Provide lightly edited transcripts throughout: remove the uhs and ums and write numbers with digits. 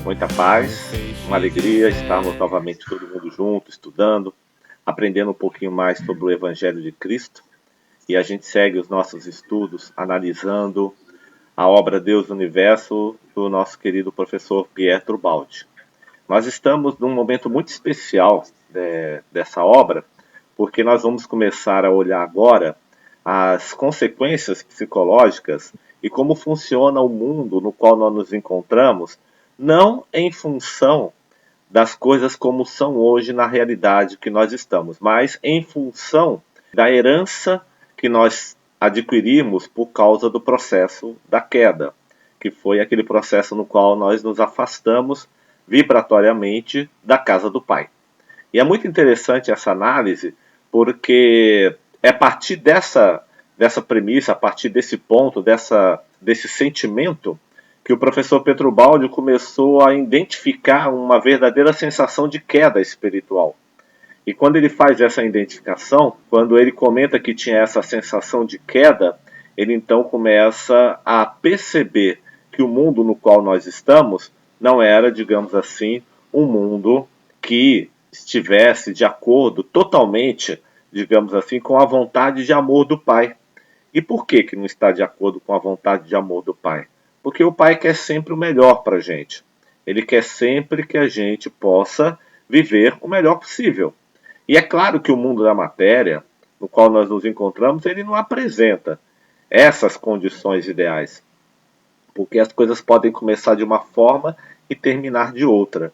Muita paz, uma alegria estarmos novamente todo mundo junto, estudando, aprendendo um pouquinho mais sobre o Evangelho de Cristo. E a gente segue os nossos estudos analisando a obra Deus do Universo do nosso querido professor Pietro Baldi. Nós estamos num momento muito especial dessa obra, porque nós vamos começar a olhar agora as consequências psicológicas e como funciona o mundo no qual nós nos encontramos, não em função das coisas como são hoje na realidade que nós estamos, mas em função da herança que nós adquirimos por causa do processo da queda, que foi aquele processo no qual nós nos afastamos vibratoriamente da casa do Pai. E é muito interessante essa análise, porque é a partir dessa premissa, a partir desse ponto, desse sentimento, que o professor Pietro Baldi começou a identificar uma verdadeira sensação de queda espiritual. E quando ele faz essa identificação, quando ele comenta que tinha essa sensação de queda, ele então começa a perceber que o mundo no qual nós estamos não era, digamos assim, um mundo que estivesse de acordo totalmente, digamos assim, com a vontade de amor do Pai. E por que não está de acordo com a vontade de amor do Pai? Porque o Pai quer sempre o melhor para a gente. Ele quer sempre que a gente possa viver o melhor possível. E é claro que o mundo da matéria, no qual nós nos encontramos, ele não apresenta essas condições ideais. Porque as coisas podem começar de uma forma e terminar de outra.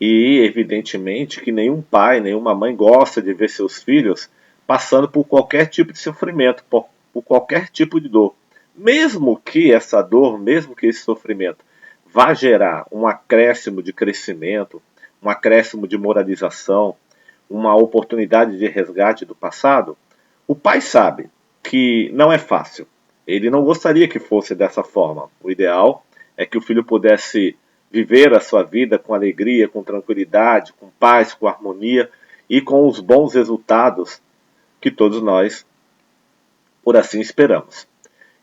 E, evidentemente, que nenhum pai, nenhuma mãe gosta de ver seus filhos passando por qualquer tipo de sofrimento, por qualquer tipo de dor. Mesmo que essa dor, mesmo que esse sofrimento vá gerar um acréscimo de crescimento, um acréscimo de moralização, uma oportunidade de resgate do passado, o pai sabe que não é fácil. Ele não gostaria que fosse dessa forma. O ideal é que o filho pudesse viver a sua vida com alegria, com tranquilidade, com paz, com harmonia e com os bons resultados que todos nós, por assim, esperamos.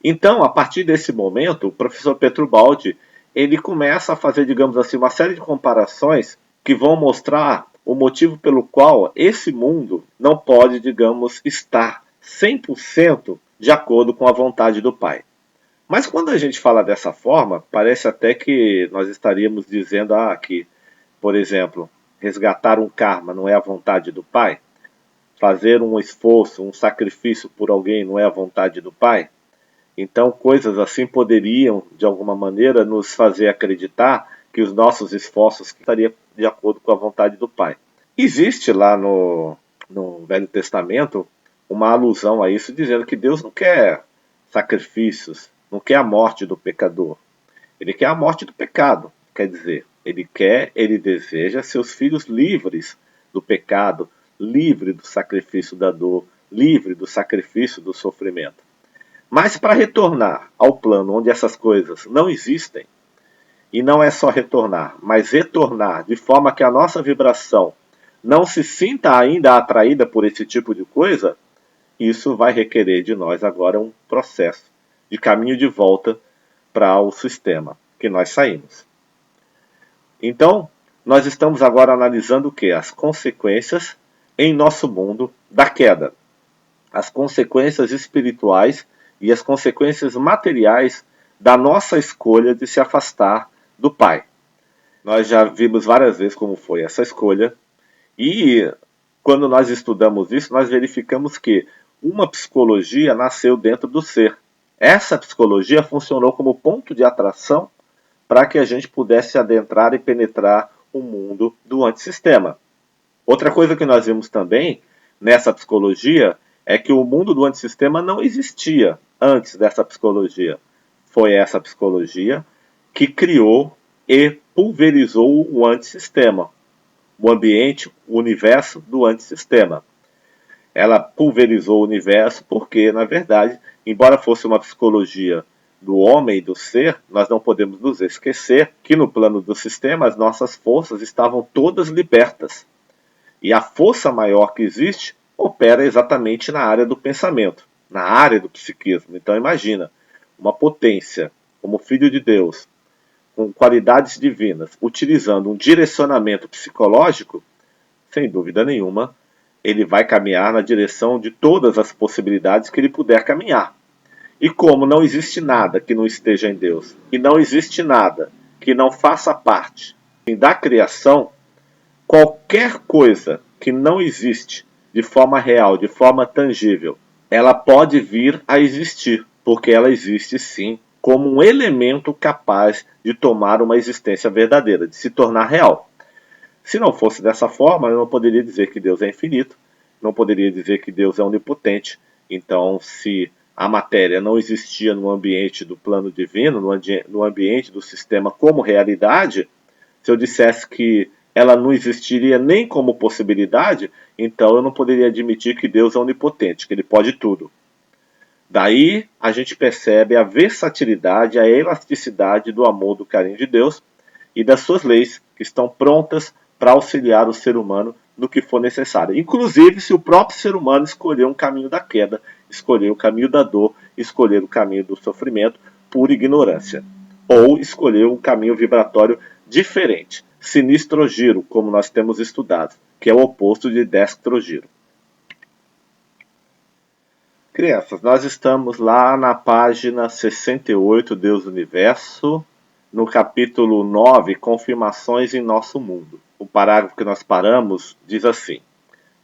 Então, a partir desse momento, o professor Pietro Baldi ele começa a fazer, digamos assim, uma série de comparações que vão mostrar o motivo pelo qual esse mundo não pode, digamos, estar 100% de acordo com a vontade do Pai. Mas quando a gente fala dessa forma, parece até que nós estaríamos dizendo que, por exemplo, resgatar um karma não é a vontade do Pai? Fazer um esforço, um sacrifício por alguém não é a vontade do Pai? Então, coisas assim poderiam, de alguma maneira, nos fazer acreditar que os nossos esforços estariam de acordo com a vontade do Pai. Existe lá no Velho Testamento uma alusão a isso, dizendo que Deus não quer sacrifícios, não quer a morte do pecador. Ele quer a morte do pecado. Quer dizer, ele deseja seus filhos livres do pecado, livre do sacrifício da dor, livre do sacrifício do sofrimento. Mas para retornar ao plano onde essas coisas não existem, e não é só retornar, mas retornar de forma que a nossa vibração não se sinta ainda atraída por esse tipo de coisa, isso vai requerer de nós agora um processo de caminho de volta para o sistema que nós saímos. Então, nós estamos agora analisando o que? As consequências em nosso mundo da queda. As consequências espirituais e as consequências materiais da nossa escolha de se afastar do Pai. Nós já vimos várias vezes como foi essa escolha e quando nós estudamos isso, nós verificamos que uma psicologia nasceu dentro do ser. Essa psicologia funcionou como ponto de atração para que a gente pudesse adentrar e penetrar o mundo do antissistema. Outra coisa que nós vimos também nessa psicologia é que o mundo do antissistema não existia antes dessa psicologia. Foi essa psicologia que criou e pulverizou o antissistema, o ambiente, o universo do antissistema. Ela pulverizou o universo porque, na verdade, embora fosse uma psicologia do homem e do ser, nós não podemos nos esquecer que no plano do sistema as nossas forças estavam todas libertas. E a força maior que existe opera exatamente na área do pensamento, na área do psiquismo. Então imagina, uma potência como Filho de Deus, com qualidades divinas, utilizando um direcionamento psicológico, sem dúvida nenhuma, ele vai caminhar na direção de todas as possibilidades que ele puder caminhar. E como não existe nada que não esteja em Deus, e não existe nada que não faça parte da criação, qualquer coisa que não existe de forma real, de forma tangível, ela pode vir a existir, porque ela existe sim, como um elemento capaz de tomar uma existência verdadeira, de se tornar real. Se não fosse dessa forma, eu não poderia dizer que Deus é infinito, não poderia dizer que Deus é onipotente. Então, se a matéria não existia no ambiente do plano divino, no ambiente do sistema como realidade, se eu dissesse que ela não existiria nem como possibilidade, então eu não poderia admitir que Deus é onipotente, que ele pode tudo. Daí a gente percebe a versatilidade, a elasticidade do amor, do carinho de Deus e das suas leis que estão prontas para auxiliar o ser humano no que for necessário. Inclusive, se o próprio ser humano escolher um caminho da queda, escolher o caminho da dor, escolher o caminho do sofrimento por ignorância, ou escolher um caminho vibratório diferente, sinistrogiro, como nós temos estudado, que é o oposto de dextrogiro. Crianças, nós estamos lá na página 68, Deus Universo, no capítulo 9, Confirmações em Nosso Mundo. O parágrafo que nós paramos diz assim: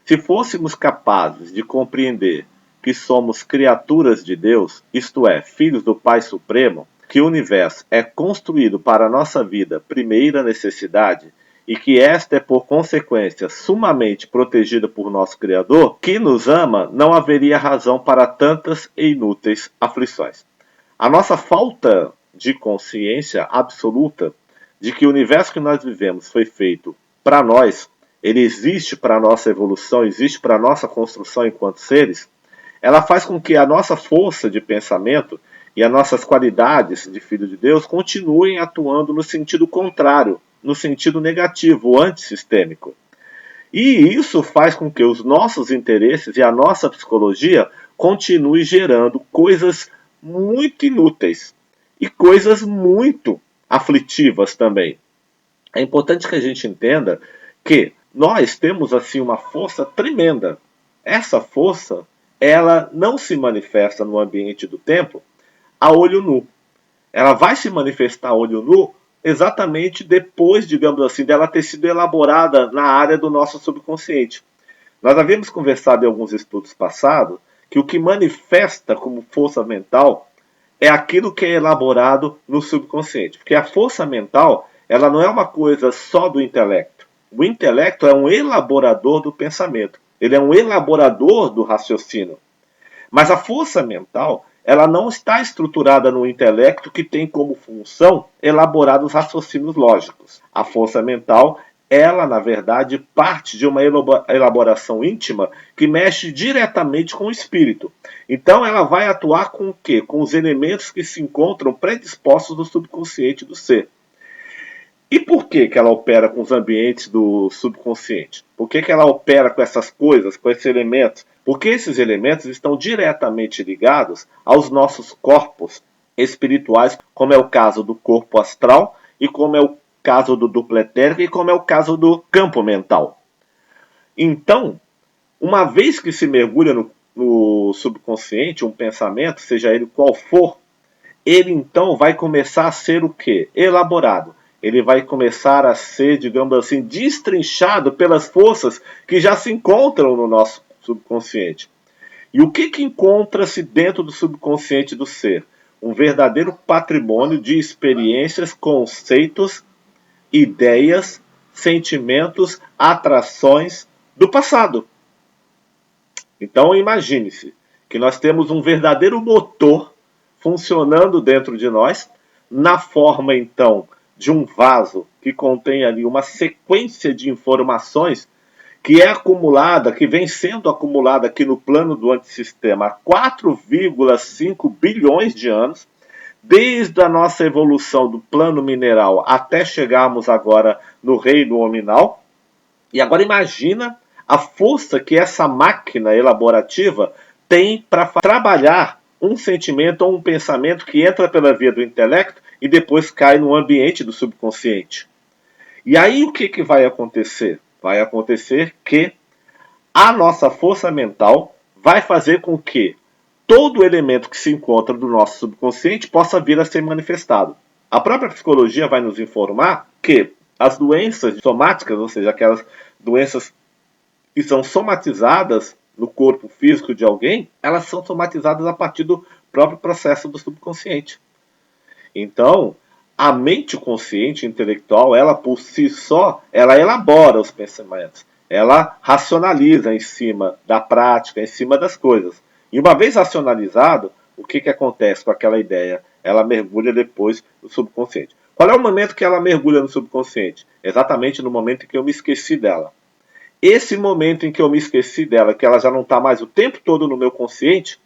se fôssemos capazes de compreender que somos criaturas de Deus, isto é, filhos do Pai Supremo, que o universo é construído para a nossa vida primeira necessidade e que esta é, por consequência, sumamente protegida por nosso Criador, que nos ama, não haveria razão para tantas e inúteis aflições. A nossa falta de consciência absoluta de que o universo que nós vivemos foi feito para nós, ele existe para a nossa evolução, existe para a nossa construção enquanto seres, ela faz com que a nossa força de pensamento e as nossas qualidades de filho de Deus continuem atuando no sentido contrário, no sentido negativo, antissistêmico. E isso faz com que os nossos interesses e a nossa psicologia continue gerando coisas muito inúteis e coisas muito aflitivas também. É importante que a gente entenda que nós temos assim uma força tremenda. Essa força, ela não se manifesta no ambiente do tempo a olho nu. Ela vai se manifestar a olho nu exatamente depois, digamos assim, dela ter sido elaborada na área do nosso subconsciente. Nós havíamos conversado em alguns estudos passados que o que manifesta como força mental é aquilo que é elaborado no subconsciente. Porque a força mental, ela não é uma coisa só do intelecto. O intelecto é um elaborador do pensamento. Ele é um elaborador do raciocínio. Mas a força mental, ela não está estruturada no intelecto que tem como função elaborar os raciocínios lógicos. A força mental, ela, na verdade, parte de uma elaboração íntima que mexe diretamente com o espírito. Então, ela vai atuar com o quê? Com os elementos que se encontram predispostos no subconsciente do ser. E por que ela opera com os ambientes do subconsciente? Por que ela opera com essas coisas, com esses elementos? Porque esses elementos estão diretamente ligados aos nossos corpos espirituais, como é o caso do corpo astral, e como é o caso do duplo etérico, e como é o caso do campo mental. Então, uma vez que se mergulha no subconsciente, um pensamento, seja ele qual for, ele então vai começar a ser o quê? Elaborado. Ele vai começar a ser, digamos assim, destrinchado pelas forças que já se encontram no nosso subconsciente. E o que encontra-se dentro do subconsciente do ser? Um verdadeiro patrimônio de experiências, conceitos, ideias, sentimentos, atrações do passado. Então imagine-se que nós temos um verdadeiro motor funcionando dentro de nós, na forma então de um vaso que contém ali uma sequência de informações que é acumulada, que vem sendo acumulada aqui no plano do antissistema há 4,5 bilhões de anos, desde a nossa evolução do plano mineral até chegarmos agora no reino hominal. E agora imagina a força que essa máquina elaborativa tem para trabalhar um sentimento ou um pensamento que entra pela via do intelecto e depois cai no ambiente do subconsciente. E aí o que vai acontecer? Vai acontecer que a nossa força mental vai fazer com que todo elemento que se encontra do nosso subconsciente possa vir a ser manifestado. A própria psicologia vai nos informar que as doenças somáticas, ou seja, aquelas doenças que são somatizadas no corpo físico de alguém, elas são somatizadas a partir do próprio processo do subconsciente. Então, a mente consciente intelectual, ela por si só, ela elabora os pensamentos. Ela racionaliza em cima da prática, em cima das coisas. E uma vez racionalizado, o que acontece com aquela ideia? Ela mergulha depois no subconsciente. Qual é o momento que ela mergulha no subconsciente? Exatamente no momento em que eu me esqueci dela. Esse momento em que eu me esqueci dela, que ela já não está mais o tempo todo no meu consciente,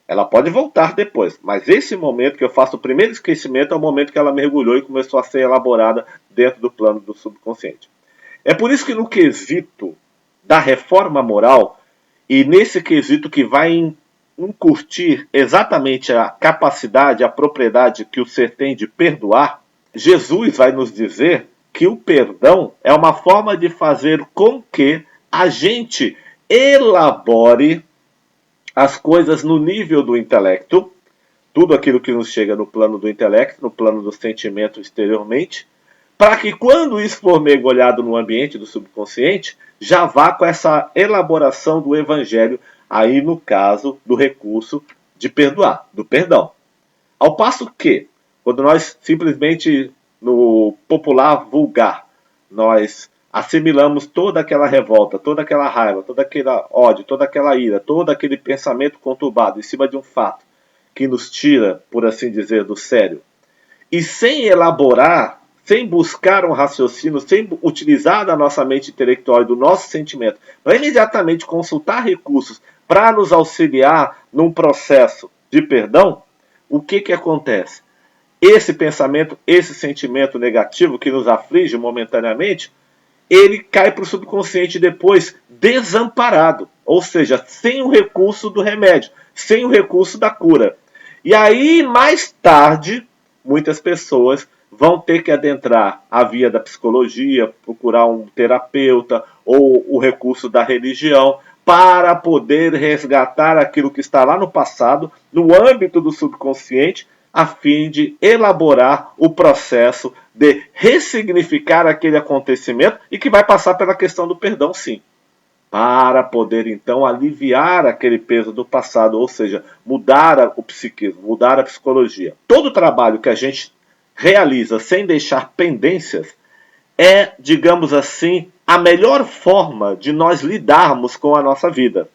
ela pode voltar depois, mas esse momento que eu faço o primeiro esquecimento é o momento que ela mergulhou e começou a ser elaborada dentro do plano do subconsciente. É por isso que no quesito da reforma moral, e nesse quesito que vai incutir exatamente a capacidade, a propriedade que o ser tem de perdoar, Jesus vai nos dizer que o perdão é uma forma de fazer com que a gente elabore as coisas no nível do intelecto, tudo aquilo que nos chega no plano do intelecto, no plano do sentimento exteriormente, para que quando isso for mergulhado no ambiente do subconsciente, já vá com essa elaboração do evangelho, aí no caso do recurso de perdoar, do perdão. Ao passo que, quando nós simplesmente, no popular vulgar, nós assimilamos toda aquela revolta, toda aquela raiva, todo aquele ódio, toda aquela ira, todo aquele pensamento conturbado em cima de um fato que nos tira, por assim dizer, do sério, e sem elaborar, sem buscar um raciocínio, sem utilizar da nossa mente intelectual e do nosso sentimento, para imediatamente consultar recursos para nos auxiliar num processo de perdão, o que acontece? Esse pensamento, esse sentimento negativo que nos aflige momentaneamente, ele cai para o subconsciente depois desamparado, ou seja, sem o recurso do remédio, sem o recurso da cura. E aí, mais tarde, muitas pessoas vão ter que adentrar a via da psicologia, procurar um terapeuta ou o recurso da religião para poder resgatar aquilo que está lá no passado, no âmbito do subconsciente, a fim de elaborar o processo de ressignificar aquele acontecimento e que vai passar pela questão do perdão, sim. Para poder, então, aliviar aquele peso do passado, ou seja, mudar o psiquismo, mudar a psicologia. Todo trabalho que a gente realiza sem deixar pendências é, digamos assim, a melhor forma de nós lidarmos com a nossa vida.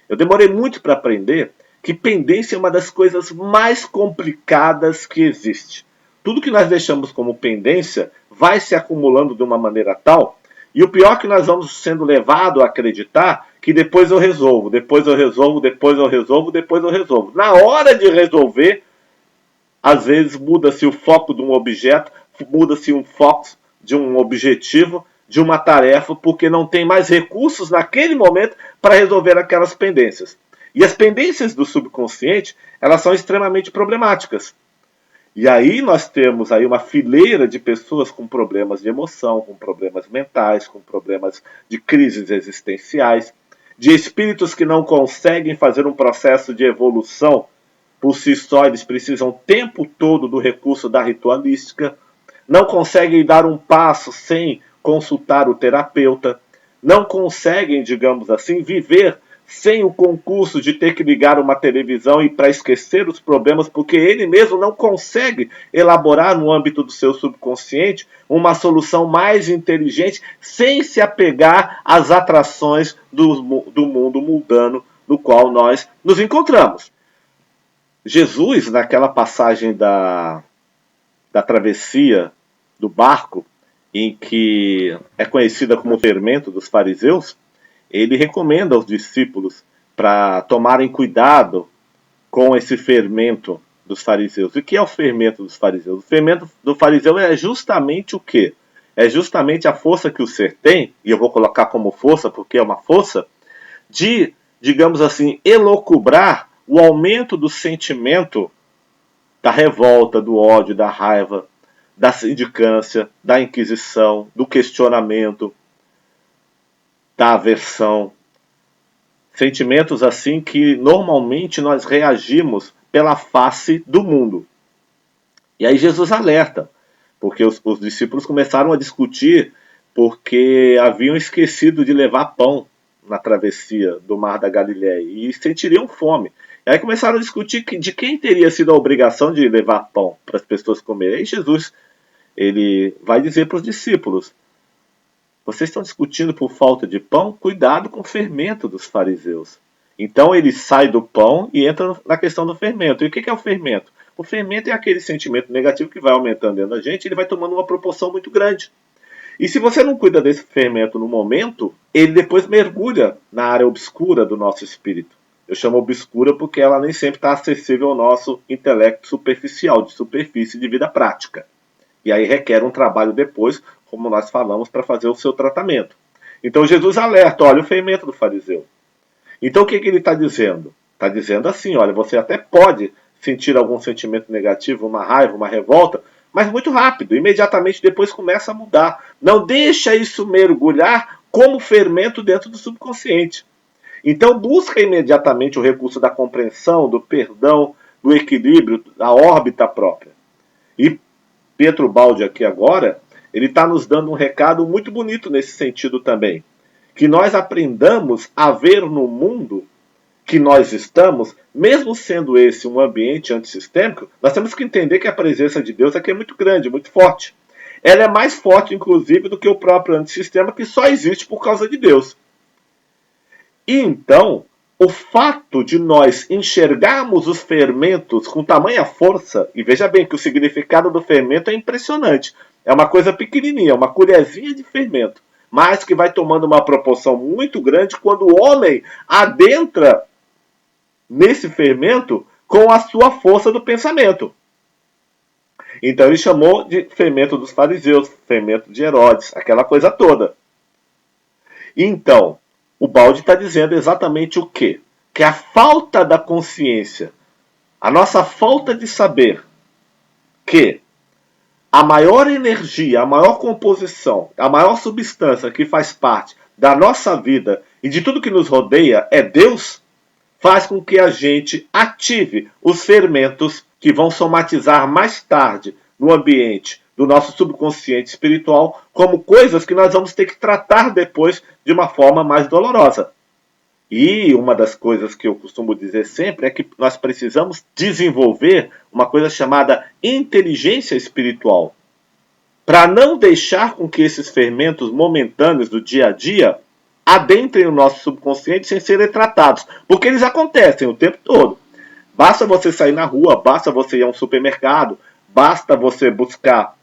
Eu demorei muito para aprender que pendência é uma das coisas mais complicadas que existe. Tudo que nós deixamos como pendência vai se acumulando de uma maneira tal, e o pior é que nós vamos sendo levados a acreditar que depois eu resolvo, depois eu resolvo, depois eu resolvo, depois eu resolvo. Na hora de resolver, às vezes muda-se o foco de um objeto, muda-se o foco de um objetivo, de uma tarefa, porque não tem mais recursos naquele momento para resolver aquelas pendências. E as pendências do subconsciente, elas são extremamente problemáticas. E aí nós temos aí uma fileira de pessoas com problemas de emoção, com problemas mentais, com problemas de crises existenciais, de espíritos que não conseguem fazer um processo de evolução por si só, eles precisam o tempo todo do recurso da ritualística, não conseguem dar um passo sem consultar o terapeuta, não conseguem, digamos assim, viver sem o concurso de ter que ligar uma televisão e para esquecer os problemas, porque ele mesmo não consegue elaborar no âmbito do seu subconsciente uma solução mais inteligente sem se apegar às atrações do mundo mundano no qual nós nos encontramos. Jesus, naquela passagem da travessia do barco, em que é conhecida como o fermento dos fariseus, ele recomenda aos discípulos para tomarem cuidado com esse fermento dos fariseus. E o que é o fermento dos fariseus? O fermento do fariseu é justamente o quê? É justamente a força que o ser tem, e eu vou colocar como força porque é uma força, de, digamos assim, elocubrar o aumento do sentimento da revolta, do ódio, da raiva, da sindicância, da inquisição, do questionamento, da aversão. Sentimentos assim que normalmente nós reagimos pela face do mundo. E aí Jesus alerta, porque os discípulos começaram a discutir porque haviam esquecido de levar pão na travessia do Mar da Galileia e sentiriam fome. E aí começaram a discutir de quem teria sido a obrigação de levar pão para as pessoas comerem. E Jesus ele vai dizer para os discípulos: vocês estão discutindo por falta de pão? Cuidado com o fermento dos fariseus. Então ele sai do pão e entra na questão do fermento. E o que é o fermento? O fermento é aquele sentimento negativo que vai aumentando dentro da gente, ele vai tomando uma proporção muito grande. E se você não cuida desse fermento no momento, ele depois mergulha na área obscura do nosso espírito. Eu chamo obscura porque ela nem sempre está acessível ao nosso intelecto superficial, de superfície de vida prática. E aí requer um trabalho depois, como nós falamos, para fazer o seu tratamento. Então Jesus alerta, olha o fermento do fariseu. Então o que ele está dizendo? Está dizendo assim, olha, você até pode sentir algum sentimento negativo, uma raiva, uma revolta, mas muito rápido, imediatamente depois começa a mudar. Não deixa isso mergulhar como fermento dentro do subconsciente. Então busca imediatamente o recurso da compreensão, do perdão, do equilíbrio, da órbita própria. E Pietro Baldi aqui agora, ele está nos dando um recado muito bonito nesse sentido também. Que nós aprendamos a ver no mundo que nós estamos, mesmo sendo esse um ambiente antissistêmico, nós temos que entender que a presença de Deus aqui é muito grande, muito forte. Ela é mais forte, inclusive, do que o próprio antissistema, que só existe por causa de Deus. E então, o fato de nós enxergarmos os fermentos com tamanha força, e veja bem que o significado do fermento é impressionante. É uma coisa pequenininha, uma colherzinha de fermento, mas que vai tomando uma proporção muito grande quando o homem adentra nesse fermento com a sua força do pensamento. Então ele chamou de fermento dos fariseus, fermento de Herodes, aquela coisa toda. Então, o Baldi está dizendo exatamente o quê? Que a falta da consciência, a nossa falta de saber que a maior energia, a maior composição, a maior substância que faz parte da nossa vida e de tudo que nos rodeia é Deus, faz com que a gente ative os fermentos que vão somatizar mais tarde no ambiente do nosso subconsciente espiritual como coisas que nós vamos ter que tratar depois de uma forma mais dolorosa. E uma das coisas que eu costumo dizer sempre é que nós precisamos desenvolver uma coisa chamada inteligência espiritual, para não deixar com que esses fermentos momentâneos do dia a dia adentrem o nosso subconsciente sem serem tratados, porque eles acontecem o tempo todo. Basta você sair na rua, basta você ir a um supermercado, basta você buscar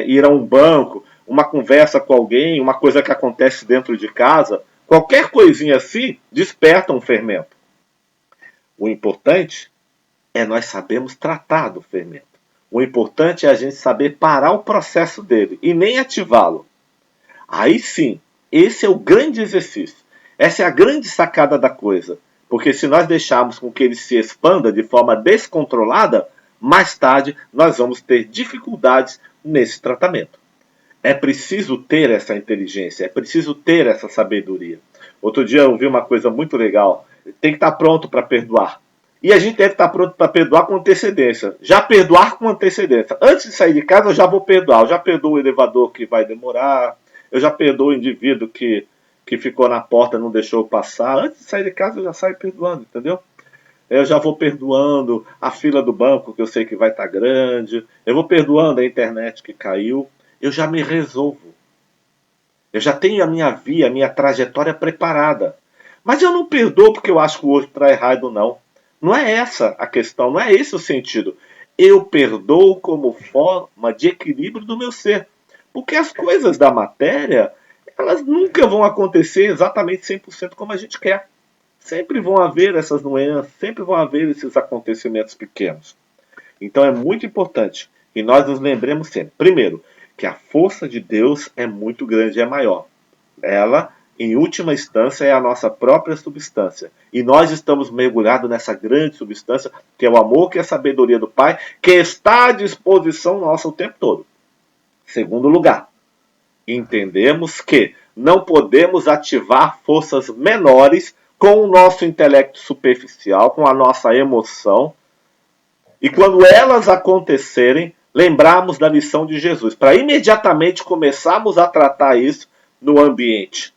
ir a um banco, uma conversa com alguém, uma coisa que acontece dentro de casa, qualquer coisinha assim desperta um fermento. O importante é nós sabermos tratar do fermento. O importante é a gente saber parar o processo dele e nem ativá-lo. Aí sim, esse é o grande exercício. Essa é a grande sacada da coisa. Porque se nós deixarmos com que ele se expanda de forma descontrolada, mais tarde nós vamos ter dificuldades nesse tratamento. É preciso ter essa inteligência, é preciso ter essa sabedoria. Outro dia eu ouvi uma coisa muito legal. Tem que estar pronto para perdoar. E a gente deve estar pronto para perdoar com antecedência. Já perdoar com antecedência. Antes de sair de casa eu já vou perdoar. Eu já perdoo o elevador que vai demorar. Eu já perdoo o indivíduo que ficou na porta e não deixou eu passar. Antes de sair de casa eu já saio perdoando, entendeu? Eu já vou perdoando a fila do banco, que eu sei que vai estar grande. Eu vou perdoando a internet que caiu. Eu já me resolvo. Eu já tenho a minha via, a minha trajetória preparada. Mas eu não perdoo porque eu acho que o outro está errado, não. Não é essa a questão, não é esse o sentido. Eu perdoo como forma de equilíbrio do meu ser. Porque as coisas da matéria, elas nunca vão acontecer exatamente 100% como a gente quer. Sempre vão haver essas nuances, sempre vão haver esses acontecimentos pequenos. Então é muito importante que nós nos lembremos sempre, primeiro, que a força de Deus é muito grande, é maior. Ela em última instância, é a nossa própria substância. E nós estamos mergulhados nessa grande substância, que é o amor, que é a sabedoria do Pai, que está à disposição nossa o tempo todo. Segundo lugar, entendemos que não podemos ativar forças menores com o nosso intelecto superficial, com a nossa emoção. E quando elas acontecerem, lembrarmos da lição de Jesus, para imediatamente começarmos a tratar isso no ambiente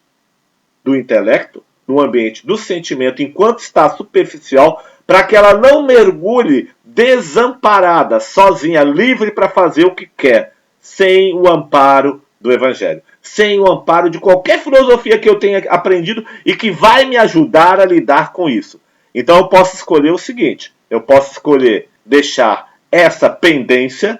do intelecto, no ambiente do sentimento, enquanto está superficial, para que ela não mergulhe desamparada, sozinha, livre para fazer o que quer, sem o amparo do Evangelho, sem o amparo de qualquer filosofia que eu tenha aprendido e que vai me ajudar a lidar com isso. Então eu posso escolher o seguinte, eu posso escolher deixar essa pendência,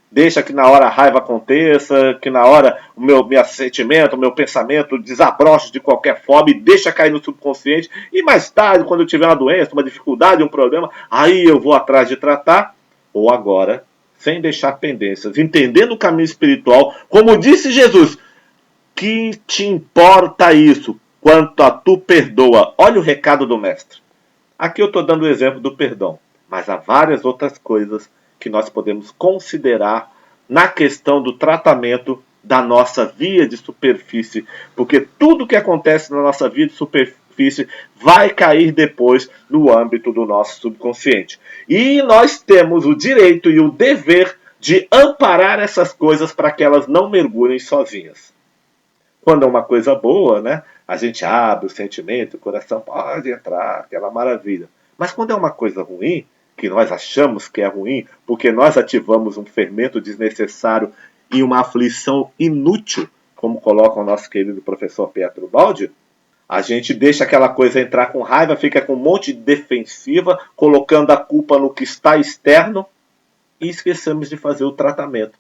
deixa que na hora a raiva aconteça, que na hora o meu sentimento, o meu pensamento desabroche de qualquer forma e deixa cair no subconsciente. E mais tarde, quando eu tiver uma doença, uma dificuldade, um problema, aí eu vou atrás de tratar. Ou agora, sem deixar pendências, entendendo o caminho espiritual, como disse Jesus, que te importa isso, quanto a tu perdoa. Olha o recado do mestre. Aqui eu estou dando o exemplo do perdão, mas há várias outras coisas que nós podemos considerar na questão do tratamento da nossa via de superfície, porque tudo que acontece na nossa via de superfície vai cair depois no âmbito do nosso subconsciente. E nós temos o direito e o dever de amparar essas coisas para que elas não mergulhem sozinhas. Quando é uma coisa boa, né, a gente abre o sentimento, o coração pode entrar, aquela maravilha. Mas quando é uma coisa ruim, que nós achamos que é ruim, porque nós ativamos um fermento desnecessário e uma aflição inútil, como coloca o nosso querido professor Pietro Baldi, a gente deixa aquela coisa entrar com raiva, fica com um monte de defensiva, colocando a culpa no que está externo e esquecemos de fazer o tratamento.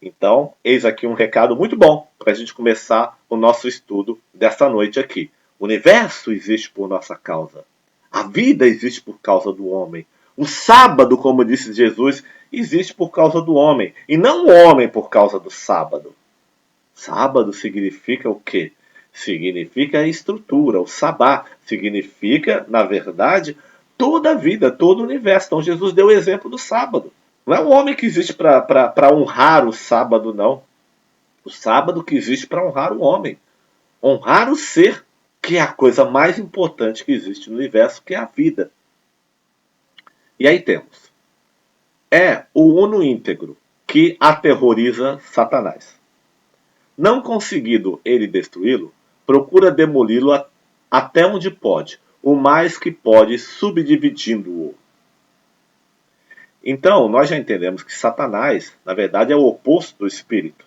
Então, eis aqui um recado muito bom para a gente começar o nosso estudo dessa noite aqui. O universo existe por nossa causa. A vida existe por causa do homem. O sábado, como disse Jesus, existe por causa do homem. E não o homem por causa do sábado. Sábado significa o quê? Significa a estrutura. O sabá significa, na verdade, toda a vida, todo o universo. Então Jesus deu o exemplo do sábado. Não é um homem que existe para honrar o sábado, não. O sábado que existe para honrar o homem. Honrar o ser, que é a coisa mais importante que existe no universo, que é a vida. E aí temos. É o uno íntegro que aterroriza Satanás. Não conseguindo ele destruí-lo, procura demoli-lo até onde pode, o mais que pode, subdividindo-o. Então, nós já entendemos que Satanás, na verdade, é o oposto do espírito.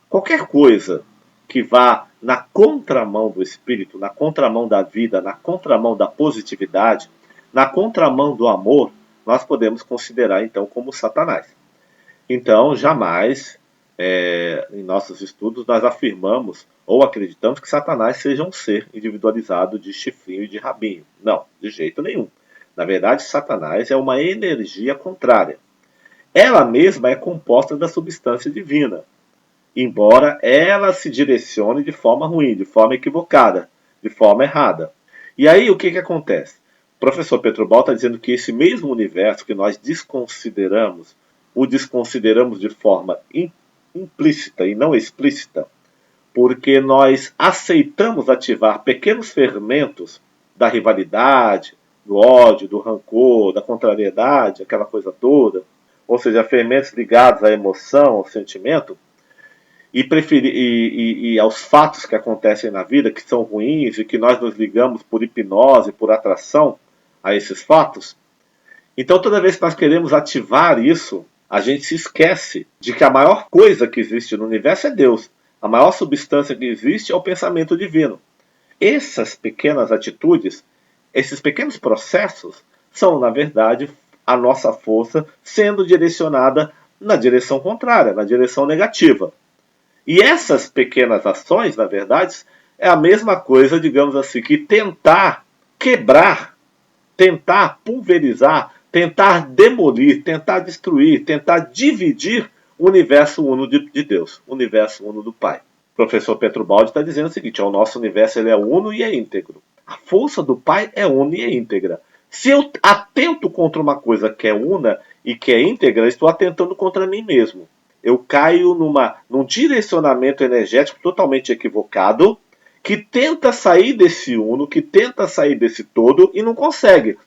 Qualquer coisa que vá na contramão do espírito, na contramão da vida, na contramão da positividade, na contramão do amor, nós podemos considerar então como Satanás. Então, jamais, em nossos estudos, nós afirmamos ou acreditamos que Satanás seja um ser individualizado de chifrinho e de rabinho. Não, de jeito nenhum. Na verdade, Satanás é uma energia contrária. Ela mesma é composta da substância divina, embora ela se direcione de forma ruim, de forma equivocada, de forma errada. E aí o que acontece? O professor Petrobal está dizendo que esse mesmo universo que nós desconsideramos, o desconsideramos de forma implícita e não explícita, porque nós aceitamos ativar pequenos fermentos da rivalidade, do ódio, do rancor, da contrariedade, aquela coisa toda, ou seja, fermentos ligados à emoção, ao sentimento, e aos fatos que acontecem na vida, que são ruins e que nós nos ligamos por hipnose, por atração a esses fatos. Então, toda vez que nós queremos ativar isso, a gente se esquece de que a maior coisa que existe no universo é Deus. A maior substância que existe é o pensamento divino. Essas pequenas atitudes, esses pequenos processos, são, na verdade, a nossa força sendo direcionada na direção contrária, na direção negativa. E essas pequenas ações, na verdade, é a mesma coisa, digamos assim, que tentar quebrar, tentar pulverizar, tentar demolir, tentar destruir, tentar dividir o universo uno de Deus, o universo uno do Pai. professor Petrobaldi está dizendo o seguinte: o nosso universo ele é uno e é íntegro. A força do Pai é una e é íntegra. Se eu atento contra uma coisa que é una e que é íntegra, estou atentando contra mim mesmo. Eu caio num direcionamento energético totalmente equivocado, que tenta sair desse uno, que tenta sair desse todo e não consegue.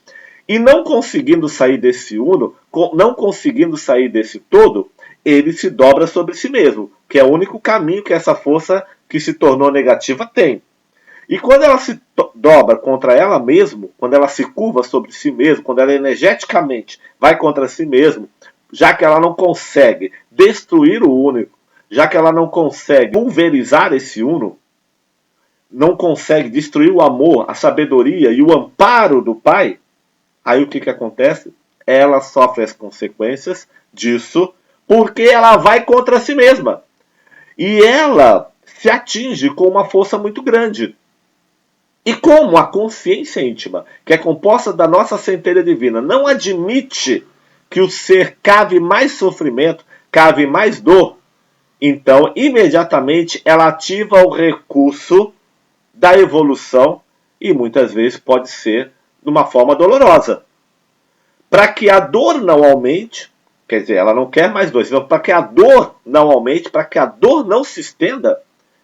E não conseguindo sair desse uno, não conseguindo sair desse todo, ele se dobra sobre si mesmo, que é o único caminho que essa força que se tornou negativa tem. E quando ela se dobra contra ela mesma, quando ela se curva sobre si mesma, quando ela energeticamente vai contra si mesma, já que ela não consegue destruir o único, já que ela não consegue pulverizar esse uno, não consegue destruir o amor, a sabedoria e o amparo do Pai, aí o que acontece? Ela sofre as consequências disso porque ela vai contra si mesma. E ela se atinge com uma força muito grande. E como a consciência íntima, que é composta da nossa centelha divina, não admite que o ser cave mais sofrimento, cave mais dor, então imediatamente ela ativa o recurso da evolução e muitas vezes pode ser de uma forma dolorosa. Para que a dor não aumente, quer dizer, ela não quer mais dor, então para que a dor não aumente, para que a dor não se estenda,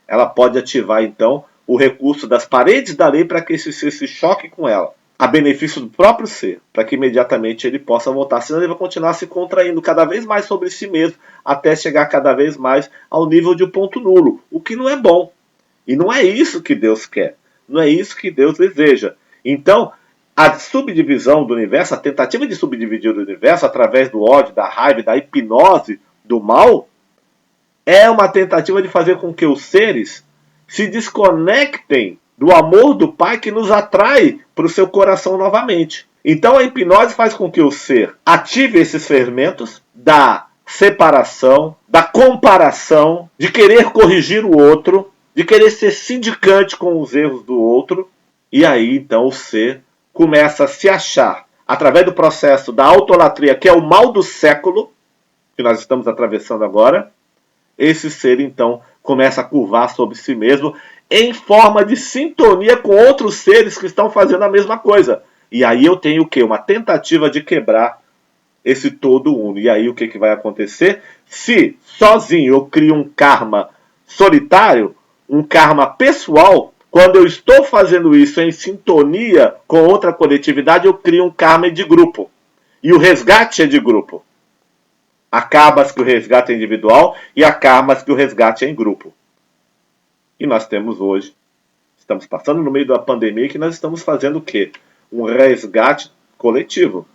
ela pode ativar então o recurso das paredes da lei para que esse ser se choque com ela, a benefício do próprio ser, para que imediatamente ele possa voltar, senão ele vai continuar se contraindo cada vez mais sobre si mesmo, até chegar cada vez mais ao nível de um ponto nulo, o que não é bom. E não é isso que Deus quer, não é isso que Deus deseja. Então, a subdivisão do universo, a tentativa de subdividir o universo através do ódio, da raiva, da hipnose, do mal, é uma tentativa de fazer com que os seres se desconectem do amor do Pai que nos atrai para o seu coração novamente. Então a hipnose faz com que o ser ative esses fermentos da separação, da comparação, de querer corrigir o outro, de querer ser sindicante com os erros do outro. E aí então o ser começa a se achar, através do processo da autolatria, que é o mal do século, que nós estamos atravessando agora, esse ser então começa a curvar sobre si mesmo em forma de sintonia com outros seres que estão fazendo a mesma coisa. E aí eu tenho o quê? Uma tentativa de quebrar esse todo uno. E aí o que vai acontecer? Se sozinho eu crio um karma solitário, um karma pessoal, quando eu estou fazendo isso em sintonia com outra coletividade, eu crio um karma de grupo. E o resgate é de grupo. Há karmas que o resgate é individual e há karmas que o resgate é em grupo. E nós temos hoje, estamos passando no meio da pandemia, que nós estamos fazendo o quê? Um resgate coletivo.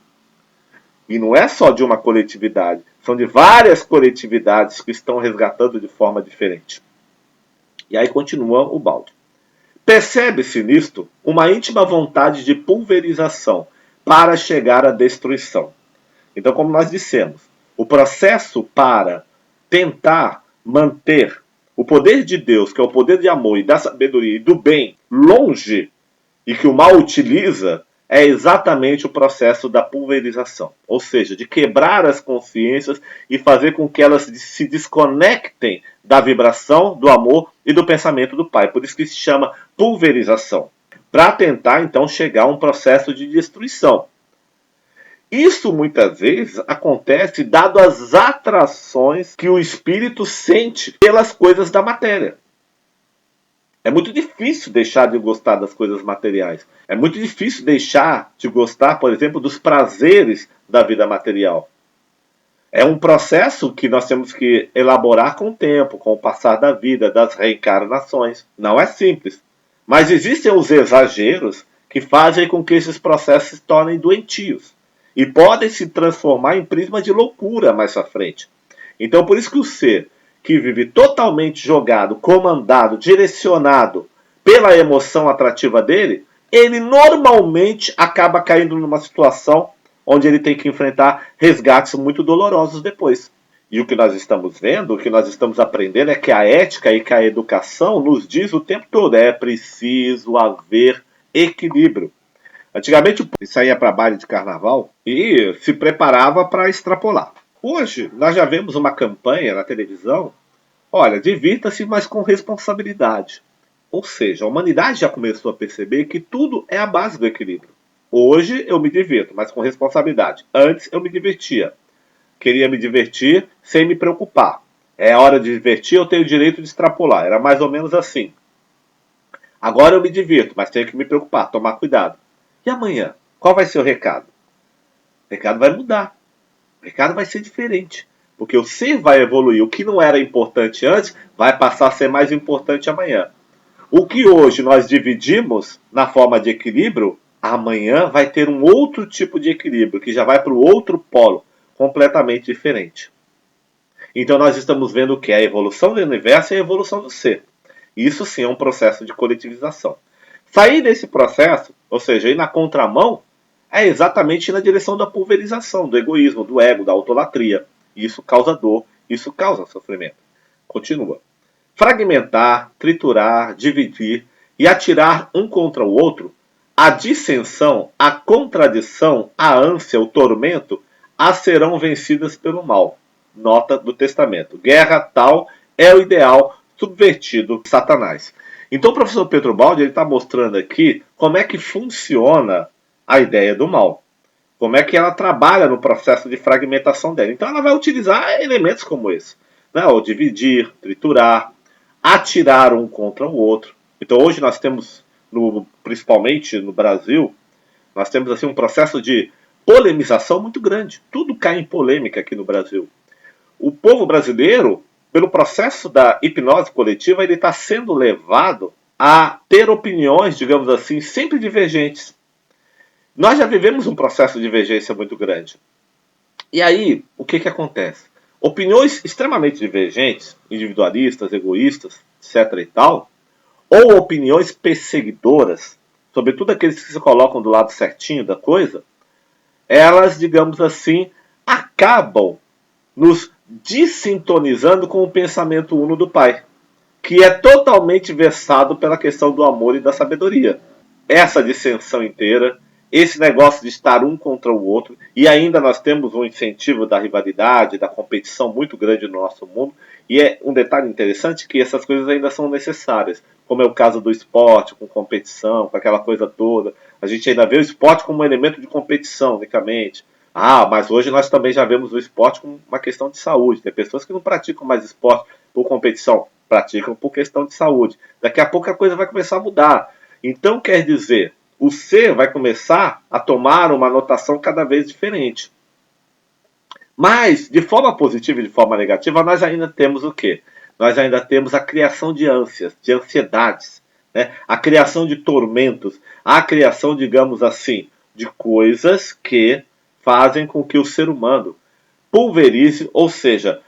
E não é só de uma coletividade, são de várias coletividades que estão resgatando de forma diferente. E aí continua o balde. Percebe-se nisto uma íntima vontade de pulverização para chegar à destruição. Então, como nós dissemos, o processo para tentar manter o poder de Deus, que é o poder de amor e da sabedoria e do bem, longe e que o mal utiliza, é exatamente o processo da pulverização. Ou seja, de quebrar as consciências e fazer com que elas se desconectem da vibração, do amor e do pensamento do Pai. Por isso que se chama pulverização. Para tentar, então, chegar a um processo de destruição. Isso muitas vezes acontece dado as atrações que o espírito sente pelas coisas da matéria. É muito difícil deixar de gostar das coisas materiais. É muito difícil deixar de gostar, por exemplo, dos prazeres da vida material. É um processo que nós temos que elaborar com o tempo, com o passar da vida, das reencarnações. Não é simples. Mas existem os exageros que fazem com que esses processos se tornem doentios. E podem se transformar em prisma de loucura mais à frente. Então, por isso que o ser que vive totalmente jogado, comandado, direcionado pela emoção atrativa dele, ele normalmente acaba caindo numa situação onde ele tem que enfrentar resgates muito dolorosos depois. E o que nós estamos vendo, o que nós estamos aprendendo é que a ética e que a educação nos diz o tempo todo, é preciso haver equilíbrio. Antigamente saía para baile de carnaval e se preparava para extrapolar. Hoje nós já vemos uma campanha na televisão Olha, divirta-se, mas com responsabilidade. Ou seja, a humanidade já começou a perceber que tudo é a base do equilíbrio. Hoje eu me divirto, mas com responsabilidade. Antes eu me divertia. Queria me divertir sem me preocupar. É hora de divertir, eu tenho o direito de extrapolar. Era mais ou menos assim. Agora eu me divirto, mas tenho que me preocupar, tomar cuidado. E amanhã? Qual vai ser o recado? O recado vai mudar. O recado vai ser diferente. Porque o ser vai evoluir. O que não era importante antes vai passar a ser mais importante amanhã. O que hoje nós dividimos na forma de equilíbrio, amanhã vai ter um outro tipo de equilíbrio, que já vai para o outro polo, completamente diferente. Então nós estamos vendo o que é a evolução do universo e a evolução do ser. Isso sim é um processo de coletivização. Sair desse processo, ou seja, ir na contramão, é exatamente ir na direção da pulverização, do egoísmo, do ego, da autolatria. Isso causa dor, isso causa sofrimento. Continua. Fragmentar, triturar, dividir e atirar um contra o outro, a dissensão, a contradição, a ânsia, o tormento, as serão vencidas pelo mal. Nota do Testamento. Guerra tal é o ideal subvertido de Satanás. Então o professor Pedro Baldi está mostrando aqui como é que funciona a ideia do mal. Como é que ela trabalha no processo de fragmentação dela. Então ela vai utilizar elementos como esse. Né? O dividir, triturar, atirar um contra o outro. Então hoje nós temos, principalmente no Brasil, nós temos assim um processo de polemização muito grande. Tudo cai em polêmica aqui no Brasil. O povo brasileiro, pelo processo da hipnose coletiva, ele está sendo levado a ter opiniões, digamos assim, sempre divergentes. Nós já vivemos um processo de divergência muito grande. E aí, o que acontece? Opiniões extremamente divergentes, individualistas, egoístas, etc. e tal, ou opiniões perseguidoras, sobretudo aqueles que se colocam do lado certinho da coisa, elas, digamos assim, acabam nos desintonizando com o pensamento uno do Pai, que é totalmente versado pela questão do amor e da sabedoria. Essa dissensão inteira, esse negócio de estar um contra o outro, e ainda nós temos um incentivo da rivalidade, da competição muito grande no nosso mundo, e é um detalhe interessante que essas coisas ainda são necessárias, como é o caso do esporte, com competição, com aquela coisa toda. A gente ainda vê o esporte como um elemento de competição, unicamente. Mas hoje nós também já vemos o esporte como uma questão de saúde. Tem pessoas que não praticam mais esporte por competição, praticam por questão de saúde. Daqui a pouco a coisa vai começar a mudar. Então, quer dizer, o ser vai começar a tomar uma notação cada vez diferente. Mas, de forma positiva e de forma negativa, nós ainda temos o quê? Nós ainda temos a criação de ânsias, de ansiedades, né? A criação de tormentos, a criação, digamos assim, de coisas que fazem com que o ser humano pulverize, ou seja,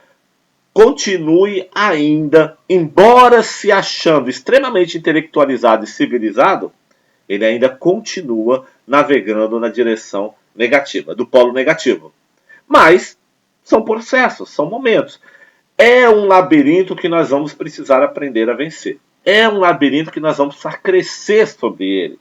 continue ainda, embora se achando extremamente intelectualizado e civilizado, ele ainda continua navegando na direção negativa, do polo negativo. Mas são processos, são momentos. É um labirinto que nós vamos precisar aprender a vencer. É um labirinto que nós vamos precisar crescer sobre ele.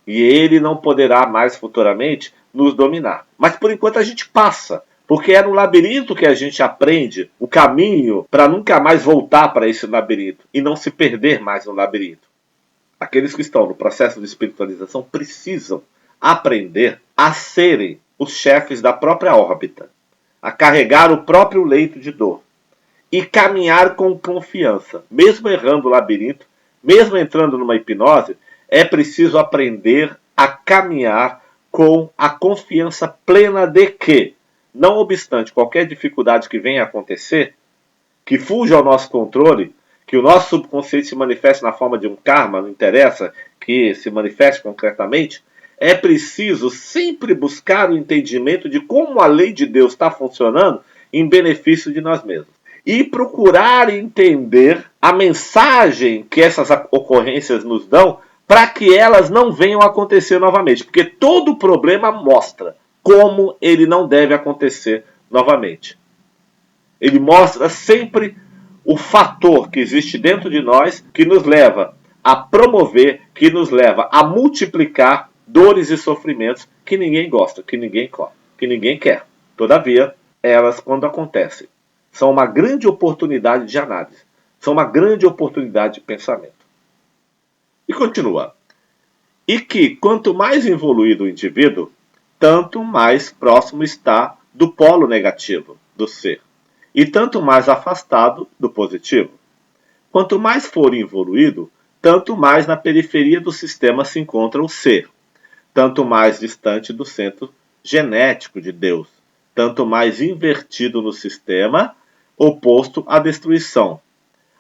E ele não poderá mais futuramente nos dominar. Mas por enquanto a gente passa. Porque é no labirinto que a gente aprende o caminho para nunca mais voltar para esse labirinto. E não se perder mais no labirinto. Aqueles que estão no processo de espiritualização precisam aprender a serem os chefes da própria órbita. A carregar o próprio leito de dor. E caminhar com confiança. Mesmo errando o labirinto, mesmo entrando numa hipnose, é preciso aprender a caminhar com a confiança plena de que, não obstante qualquer dificuldade que venha a acontecer, que fuja ao nosso controle, que o nosso subconsciente se manifeste na forma de um karma, não interessa que se manifeste concretamente, é preciso sempre buscar o entendimento de como a lei de Deus está funcionando em benefício de nós mesmos. E procurar entender a mensagem que essas ocorrências nos dão para que elas não venham a acontecer novamente. Porque todo problema mostra como ele não deve acontecer novamente. Ele mostra sempre o fator que existe dentro de nós que nos leva a promover, que nos leva a multiplicar dores e sofrimentos que ninguém gosta, que ninguém quer. Todavia, elas, quando acontecem, são uma grande oportunidade de análise, são uma grande oportunidade de pensamento. E continua. E que quanto mais evoluído o indivíduo, tanto mais próximo está do polo negativo, do ser, e tanto mais afastado do positivo. Quanto mais for evoluído, tanto mais na periferia do sistema se encontra o ser, tanto mais distante do centro genético de Deus, tanto mais invertido no sistema, oposto à destruição.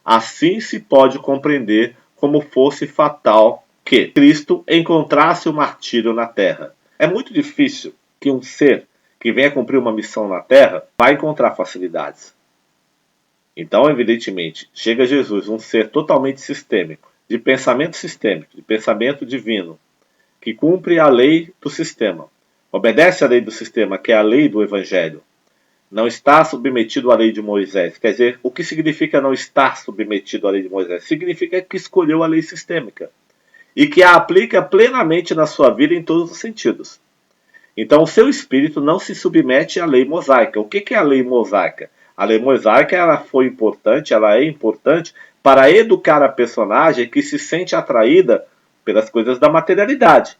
Assim se pode compreender como fosse fatal que Cristo encontrasse o martírio na Terra. É muito difícil que um ser que venha cumprir uma missão na Terra vai encontrar facilidades. Então, evidentemente, chega Jesus, um ser totalmente sistêmico, de pensamento divino, que cumpre a lei do sistema, obedece à lei do sistema, que é a lei do Evangelho, não está submetido à lei de Moisés. Quer dizer, o que significa não estar submetido à lei de Moisés? Significa que escolheu a lei sistêmica e que a aplica plenamente na sua vida em todos os sentidos. Então, o seu espírito não se submete à lei mosaica. O que é a lei mosaica? A lei mosaica ela é importante para educar a personagem que se sente atraída pelas coisas da materialidade.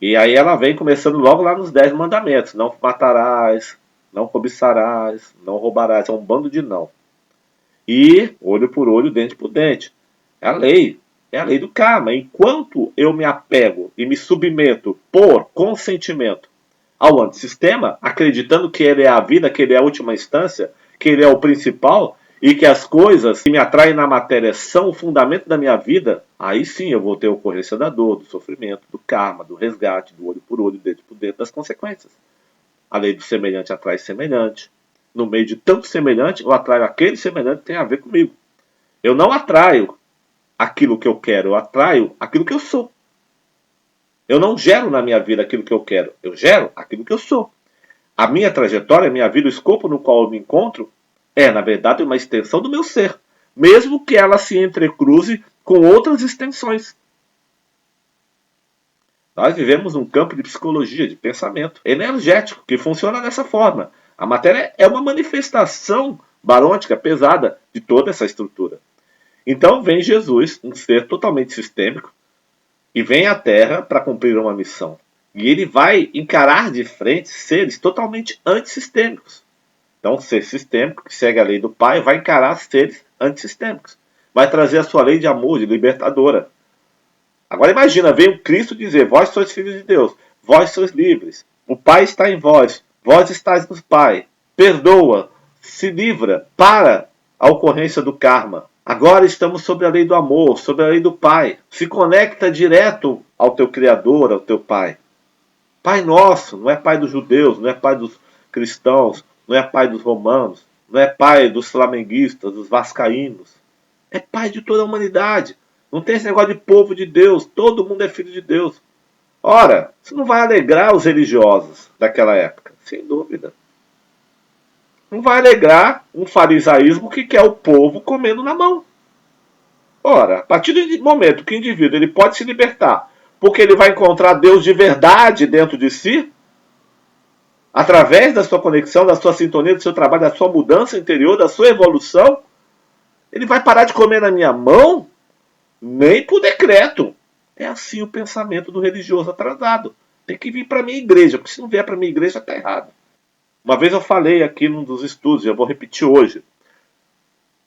E aí ela vem começando logo lá nos 10 mandamentos. Não matarás, não cobiçarás, não roubarás. É um bando de não. E olho por olho, dente por dente. É a lei. É a lei do karma. Enquanto eu me apego e me submeto por consentimento ao antissistema, acreditando que ele é a vida, que ele é a última instância, que ele é o principal, e que as coisas que me atraem na matéria são o fundamento da minha vida, aí sim eu vou ter a ocorrência da dor, do sofrimento, do karma, do resgate, do olho por olho, dente por dente, das consequências. A lei do semelhante atrai semelhante. No meio de tanto semelhante, eu atraio aquele semelhante que tem a ver comigo. Eu não atraio aquilo que eu quero, eu atraio aquilo que eu sou. Eu não gero na minha vida aquilo que eu quero, eu gero aquilo que eu sou. A minha trajetória, a minha vida, o escopo no qual eu me encontro, é, na verdade, uma extensão do meu ser, mesmo que ela se entrecruze com outras extensões. Nós vivemos um campo de psicologia, de pensamento energético, que funciona dessa forma. A matéria é uma manifestação barônica, pesada, de toda essa estrutura. Então vem Jesus, um ser totalmente sistêmico, e vem à Terra para cumprir uma missão. E ele vai encarar de frente seres totalmente antissistêmicos. Então, um ser sistêmico, que segue a lei do Pai, vai encarar seres antissistêmicos. Vai trazer a sua lei de amor, de libertadora. Agora imagina, vem o Cristo dizer, vós sois filhos de Deus, vós sois livres, o Pai está em vós estáis no Pai, perdoa, se livra, para a ocorrência do karma. Agora estamos sobre a lei do amor, sobre a lei do Pai. Se conecta direto ao teu Criador, ao teu Pai. Pai nosso, não é Pai dos judeus, não é Pai dos cristãos, não é Pai dos romanos, não é Pai dos flamenguistas, dos vascaínos. É Pai de toda a humanidade. Não tem esse negócio de povo de Deus. Todo mundo é filho de Deus. Ora, isso não vai alegrar os religiosos daquela época? Sem dúvida. Não vai alegrar um farisaísmo que quer o povo comendo na mão. Ora, a partir do momento que o indivíduo ele pode se libertar, porque ele vai encontrar Deus de verdade dentro de si, através da sua conexão, da sua sintonia, do seu trabalho, da sua mudança interior, da sua evolução, ele vai parar de comer na minha mão? Nem por decreto. É assim o pensamento do religioso atrasado. Tem que vir para a minha igreja, porque se não vier para a minha igreja está errado. Uma vez eu falei aqui num dos estudos, e eu vou repetir hoje.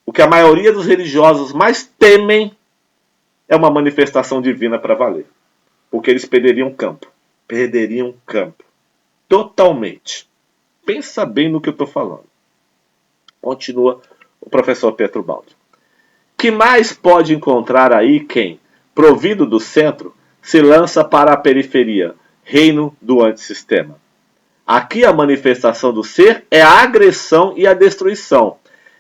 O que a maioria dos religiosos mais temem é uma manifestação divina para valer. Porque eles perderiam campo. Perderiam campo. Totalmente. Pensa bem no que eu estou falando. Continua o professor Pietro Baldi. Que mais pode encontrar aí quem, provido do centro, se lança para a periferia, reino do antissistema? Aqui a manifestação do ser é a agressão e a destruição.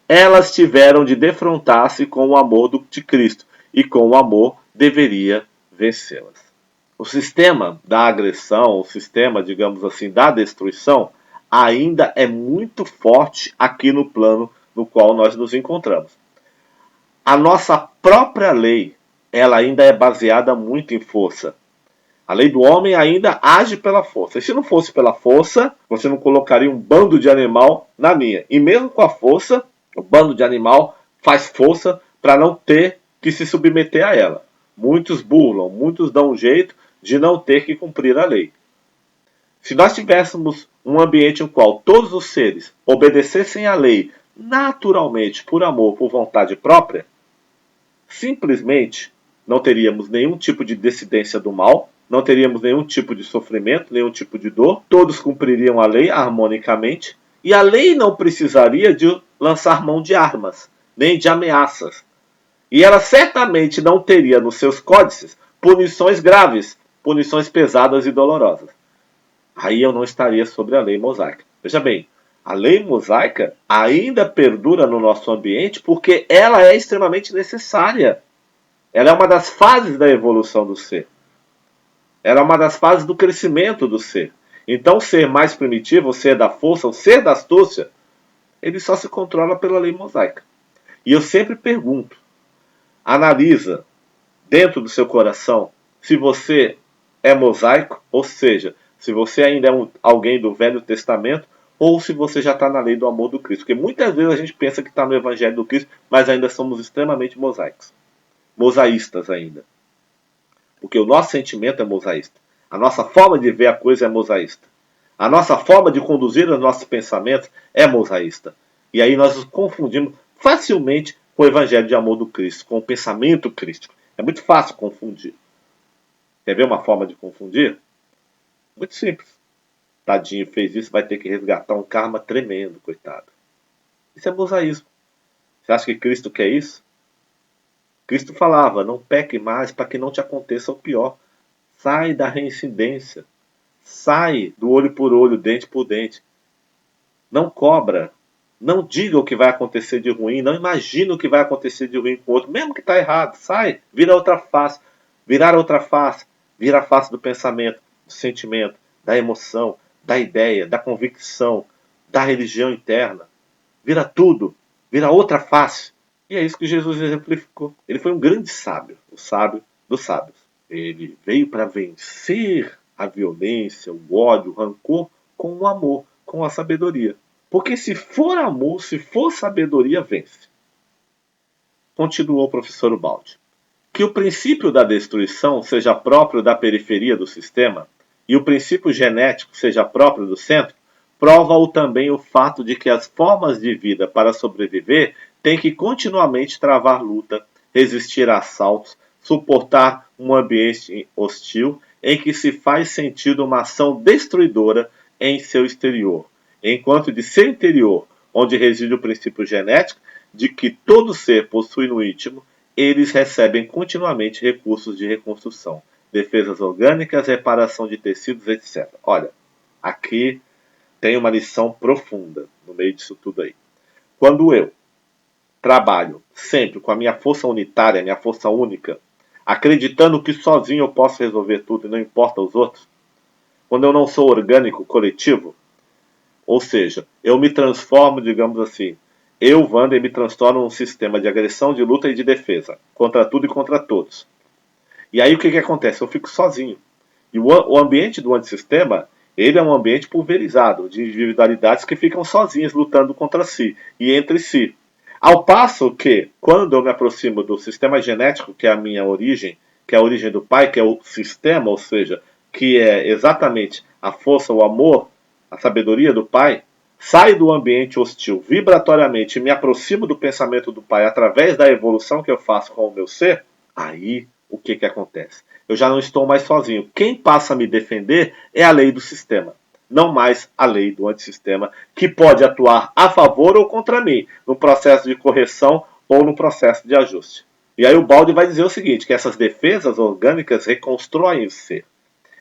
Elas tiveram de defrontar-se com o amor de Cristo, e com o amor deveria vencê-las. O sistema da agressão, o sistema, digamos assim, da destruição, ainda é muito forte aqui no plano no qual nós nos encontramos. A nossa própria lei, ela ainda é baseada muito em força. A lei do homem ainda age pela força. E se não fosse pela força, você não colocaria um bando de animal na linha. E mesmo com a força, o bando de animal faz força para não ter que se submeter a ela. Muitos burlam, muitos dão um jeito de não ter que cumprir a lei. Se nós tivéssemos um ambiente em qual todos os seres obedecessem à lei naturalmente, por amor, por vontade própria, simplesmente não teríamos nenhum tipo de dissidência do mal, não teríamos nenhum tipo de sofrimento, nenhum tipo de dor, todos cumpririam a lei harmonicamente, e a lei não precisaria de lançar mão de armas, nem de ameaças. E ela certamente não teria nos seus códices punições graves, punições pesadas e dolorosas. Aí eu não estaria sobre a lei mosaica. Veja bem, a lei mosaica ainda perdura no nosso ambiente porque ela é extremamente necessária. Ela é uma das fases da evolução do ser. Ela é uma das fases do crescimento do ser. Então o ser mais primitivo, o ser da força, o ser da astúcia, ele só se controla pela lei mosaica. E eu sempre pergunto, analisa dentro do seu coração se você é mosaico, ou seja, se você ainda é alguém do Velho Testamento, ou se você já está na lei do amor do Cristo. Porque muitas vezes a gente pensa que está no Evangelho do Cristo, mas ainda somos extremamente mosaicos. Mosaístas ainda. Porque o nosso sentimento é mosaísta. A nossa forma de ver a coisa é mosaísta. A nossa forma de conduzir os nossos pensamentos é mosaísta. E aí nós nos confundimos facilmente com o Evangelho de amor do Cristo, com o pensamento crístico. É muito fácil confundir. Quer ver uma forma de confundir? Muito simples. Tadinho, fez isso, vai ter que resgatar um karma tremendo, coitado. Isso é mosaísmo. Você acha que Cristo quer isso? Cristo falava, não peque mais para que não te aconteça o pior. Sai da reincidência. Sai do olho por olho, dente por dente. Não cobra. Não diga o que vai acontecer de ruim. Não imagine o que vai acontecer de ruim com o outro. Mesmo que está errado. Sai. Vira outra face. Virar outra face. Vira a face do pensamento, do sentimento, da emoção, da ideia, da convicção, da religião interna. Vira tudo. Vira outra face. E é isso que Jesus exemplificou. Ele foi um grande sábio. O sábio dos sábios. Ele veio para vencer a violência, o ódio, o rancor com o amor, com a sabedoria. Porque se for amor, se for sabedoria, vence. Continuou o professor Ubaldi. Que o princípio da destruição seja próprio da periferia do sistema e o princípio genético seja próprio do centro, prova-o também o fato de que as formas de vida para sobreviver têm que continuamente travar luta, resistir a assaltos, suportar um ambiente hostil em que se faz sentido uma ação destruidora em seu exterior, enquanto de seu interior, onde reside o princípio genético de que todo ser possui no íntimo, eles recebem continuamente recursos de reconstrução, defesas orgânicas, reparação de tecidos, etc. Olha, aqui tem uma lição profunda no meio disso tudo aí. Quando eu trabalho sempre com a minha força unitária, minha força única, acreditando que sozinho eu posso resolver tudo e não importa os outros, quando eu não sou orgânico, coletivo, ou seja, eu me transformo, digamos assim, eu, Wander, me transformo num sistema de agressão, de luta e de defesa, contra tudo e contra todos. E aí o que acontece? Eu fico sozinho. E o ambiente do antissistema, ele é um ambiente pulverizado, de individualidades que ficam sozinhas, lutando contra si e entre si. Ao passo que, quando eu me aproximo do sistema genético, que é a minha origem, que é a origem do pai, que é o sistema, ou seja, que é exatamente a força, o amor, a sabedoria do pai, saio do ambiente hostil vibratoriamente e me aproximo do pensamento do pai através da evolução que eu faço com o meu ser, aí o que acontece? Eu já não estou mais sozinho. Quem passa a me defender é a lei do sistema, não mais a lei do antissistema, que pode atuar a favor ou contra mim, no processo de correção ou no processo de ajuste. E aí o Baldi vai dizer o seguinte, que essas defesas orgânicas reconstroem o ser,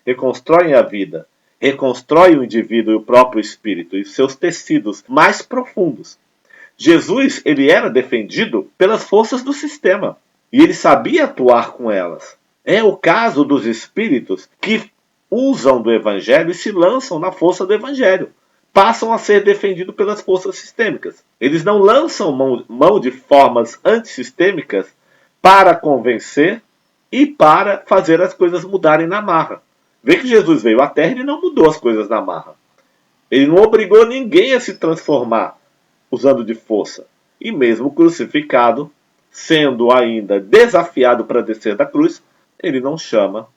reconstroem a vida, reconstrói o indivíduo e o próprio espírito e seus tecidos mais profundos. Jesus, ele era defendido pelas forças do sistema e ele sabia atuar com elas. É o caso dos espíritos que usam do evangelho e se lançam na força do evangelho. Passam a ser defendidos pelas forças sistêmicas. Eles não lançam mão de formas antissistêmicas para convencer e para fazer as coisas mudarem na marra. Vê que Jesus veio à Terra e não mudou as coisas na marra. Ele não obrigou ninguém a se transformar usando de força. E mesmo crucificado, sendo ainda desafiado para descer da cruz, ele não chama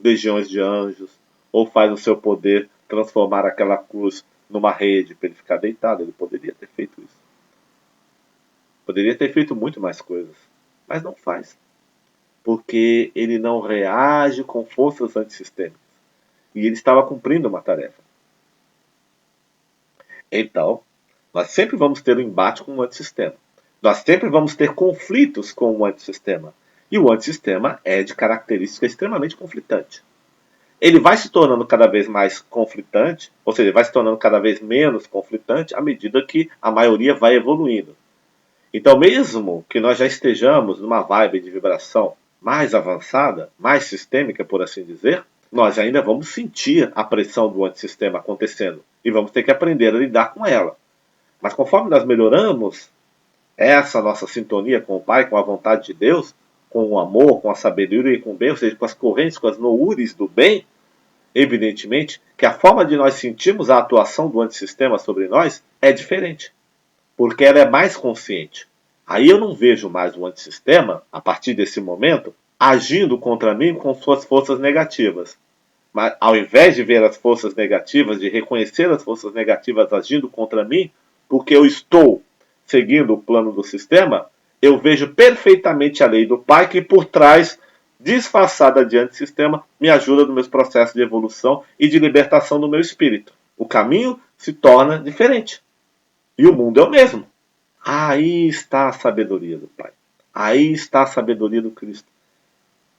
legiões de anjos ou faz o seu poder transformar aquela cruz numa rede para ele ficar deitado. Ele poderia ter feito isso. Poderia ter feito muito mais coisas, mas não faz. Porque ele não reage com forças antissistêmicas. E ele estava cumprindo uma tarefa. Então, nós sempre vamos ter um embate com o antissistema. Nós sempre vamos ter conflitos com o antissistema. E o antissistema é de característica extremamente conflitante. Ele vai se tornando cada vez mais conflitante, ou seja, ele vai se tornando cada vez menos conflitante à medida que a maioria vai evoluindo. Então, mesmo que nós já estejamos numa vibe de vibração mais avançada, mais sistêmica, por assim dizer, nós ainda vamos sentir a pressão do antissistema acontecendo e vamos ter que aprender a lidar com ela. Mas conforme nós melhoramos essa nossa sintonia com o Pai, com a vontade de Deus, com o amor, com a sabedoria e com o bem, ou seja, com as correntes, com as noures do bem, evidentemente que a forma de nós sentirmos a atuação do antissistema sobre nós é diferente, porque ela é mais consciente. Aí eu não vejo mais o antissistema, a partir desse momento, agindo contra mim com suas forças negativas. Mas ao invés de ver as forças negativas, de reconhecer as forças negativas agindo contra mim, porque eu estou seguindo o plano do sistema, eu vejo perfeitamente a lei do Pai que por trás, disfarçada de antissistema, me ajuda no meus processos de evolução e de libertação do meu espírito. O caminho se torna diferente. E o mundo é o mesmo. Aí está a sabedoria do Pai. Aí está a sabedoria do Cristo.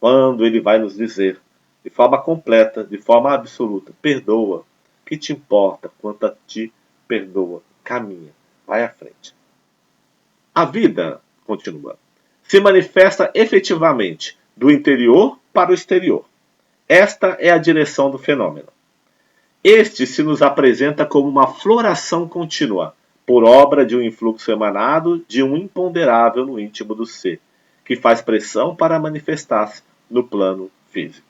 Quando ele vai nos dizer, de forma completa, de forma absoluta, perdoa. O que te importa quanto a ti perdoa? Caminha, vai à frente. A vida, continua, se manifesta efetivamente do interior para o exterior. Esta é a direção do fenômeno. Este se nos apresenta como uma floração contínua, por obra de um influxo emanado de um imponderável no íntimo do ser, que faz pressão para manifestar-se no plano físico.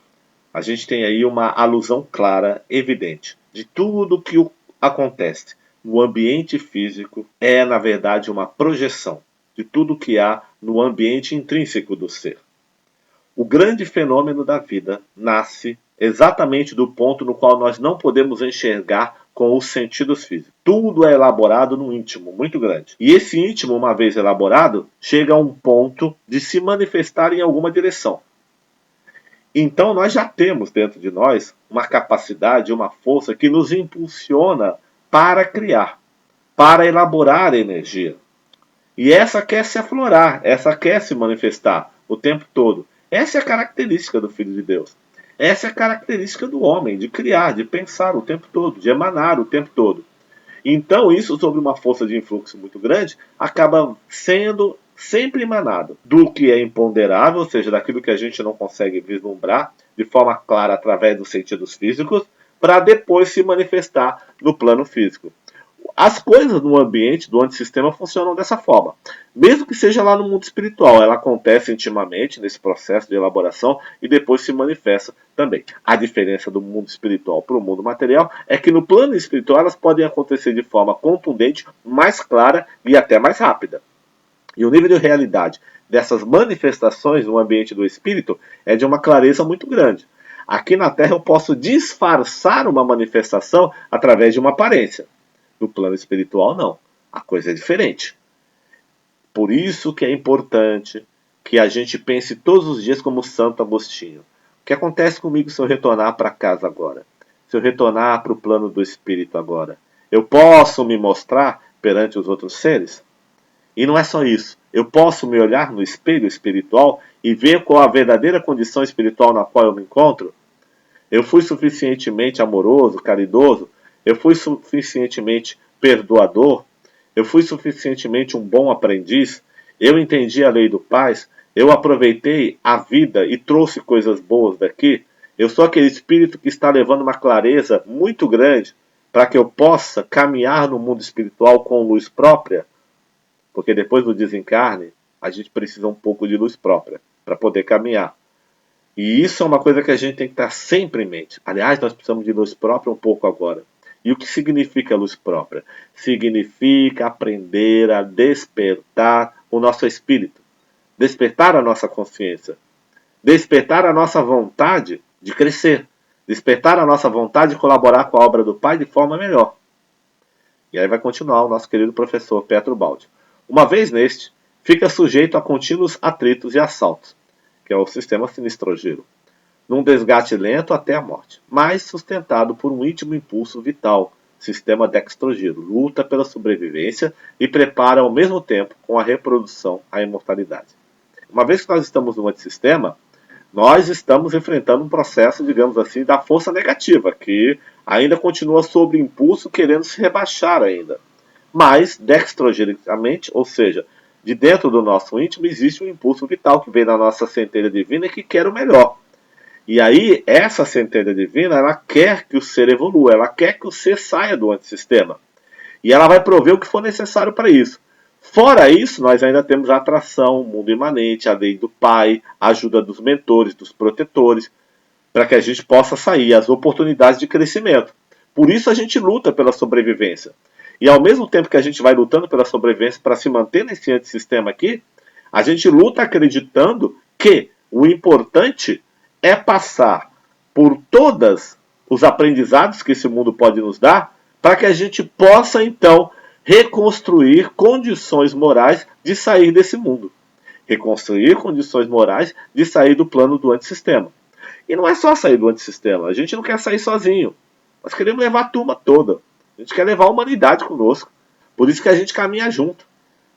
A gente tem aí uma alusão clara, evidente, de tudo que acontece no ambiente físico é, na verdade, uma projeção de tudo que há no ambiente intrínseco do ser. O grande fenômeno da vida nasce exatamente do ponto no qual nós não podemos enxergar com os sentidos físicos. Tudo é elaborado no íntimo, muito grande. E esse íntimo, uma vez elaborado, chega a um ponto de se manifestar em alguma direção. Então nós já temos dentro de nós uma capacidade, uma força que nos impulsiona para criar, para elaborar energia. E essa quer se aflorar, essa quer se manifestar o tempo todo. Essa é a característica do Filho de Deus. Essa é a característica do homem, de criar, de pensar o tempo todo, de emanar o tempo todo. Então isso, sob uma força de influxo muito grande, acaba sendo sempre emanado do que é imponderável, ou seja, daquilo que a gente não consegue vislumbrar de forma clara através dos sentidos físicos, para depois se manifestar no plano físico. As coisas no ambiente do antissistema funcionam dessa forma. Mesmo que seja lá no mundo espiritual, ela acontece intimamente nesse processo de elaboração e depois se manifesta também. A diferença do mundo espiritual para o mundo material é que no plano espiritual elas podem acontecer de forma contundente, mais clara e até mais rápida. E o nível de realidade dessas manifestações no ambiente do espírito é de uma clareza muito grande. Aqui na Terra eu posso disfarçar uma manifestação através de uma aparência. No plano espiritual, não. A coisa é diferente. Por isso que é importante que a gente pense todos os dias como Santo Agostinho. O que acontece comigo se eu retornar para casa agora? Se eu retornar para o plano do espírito agora? Eu posso me mostrar perante os outros seres? E não é só isso. Eu posso me olhar no espelho espiritual e ver qual a verdadeira condição espiritual na qual eu me encontro? Eu fui suficientemente amoroso, caridoso? Eu fui suficientemente perdoador? Eu fui suficientemente um bom aprendiz? Eu entendi a lei do paz? Eu aproveitei a vida e trouxe coisas boas daqui? Eu sou aquele espírito que está levando uma clareza muito grande para que eu possa caminhar no mundo espiritual com luz própria? Porque depois do desencarne, a gente precisa um pouco de luz própria para poder caminhar. E isso é uma coisa que a gente tem que estar sempre em mente. Aliás, nós precisamos de luz própria um pouco agora. E o que significa luz própria? Significa aprender a despertar o nosso espírito, despertar a nossa consciência, despertar a nossa vontade de crescer, despertar a nossa vontade de colaborar com a obra do Pai de forma melhor. E aí vai continuar o nosso querido professor Pietro Baldi. Uma vez neste, fica sujeito a contínuos atritos e assaltos, que é o sistema sinistrogiro, num desgaste lento até a morte, mas sustentado por um íntimo impulso vital, sistema dextrogiro, luta pela sobrevivência e prepara ao mesmo tempo, com a reprodução, a imortalidade. Uma vez que nós estamos no antissistema, nós estamos enfrentando um processo, digamos assim, da força negativa, que ainda continua sob impulso, querendo se rebaixar ainda. Mas, dextrogericamente, ou seja, de dentro do nosso íntimo, existe um impulso vital que vem da nossa centelha divina e que quer o melhor. E aí, essa centelha divina, ela quer que o ser evolua, ela quer que o ser saia do antissistema. E ela vai prover o que for necessário para isso. Fora isso, nós ainda temos a atração, o mundo imanente, a lei do Pai, a ajuda dos mentores, dos protetores, para que a gente possa sair, as oportunidades de crescimento. Por isso a gente luta pela sobrevivência. E ao mesmo tempo que a gente vai lutando pela sobrevivência para se manter nesse antissistema aqui, a gente luta acreditando que o importante é passar por todos os aprendizados que esse mundo pode nos dar, para que a gente possa então reconstruir condições morais de sair desse mundo. Reconstruir condições morais de sair do plano do antissistema. E não é só sair do antissistema, a gente não quer sair sozinho. Nós queremos levar a turma toda. A gente quer levar a humanidade conosco. Por isso que a gente caminha junto.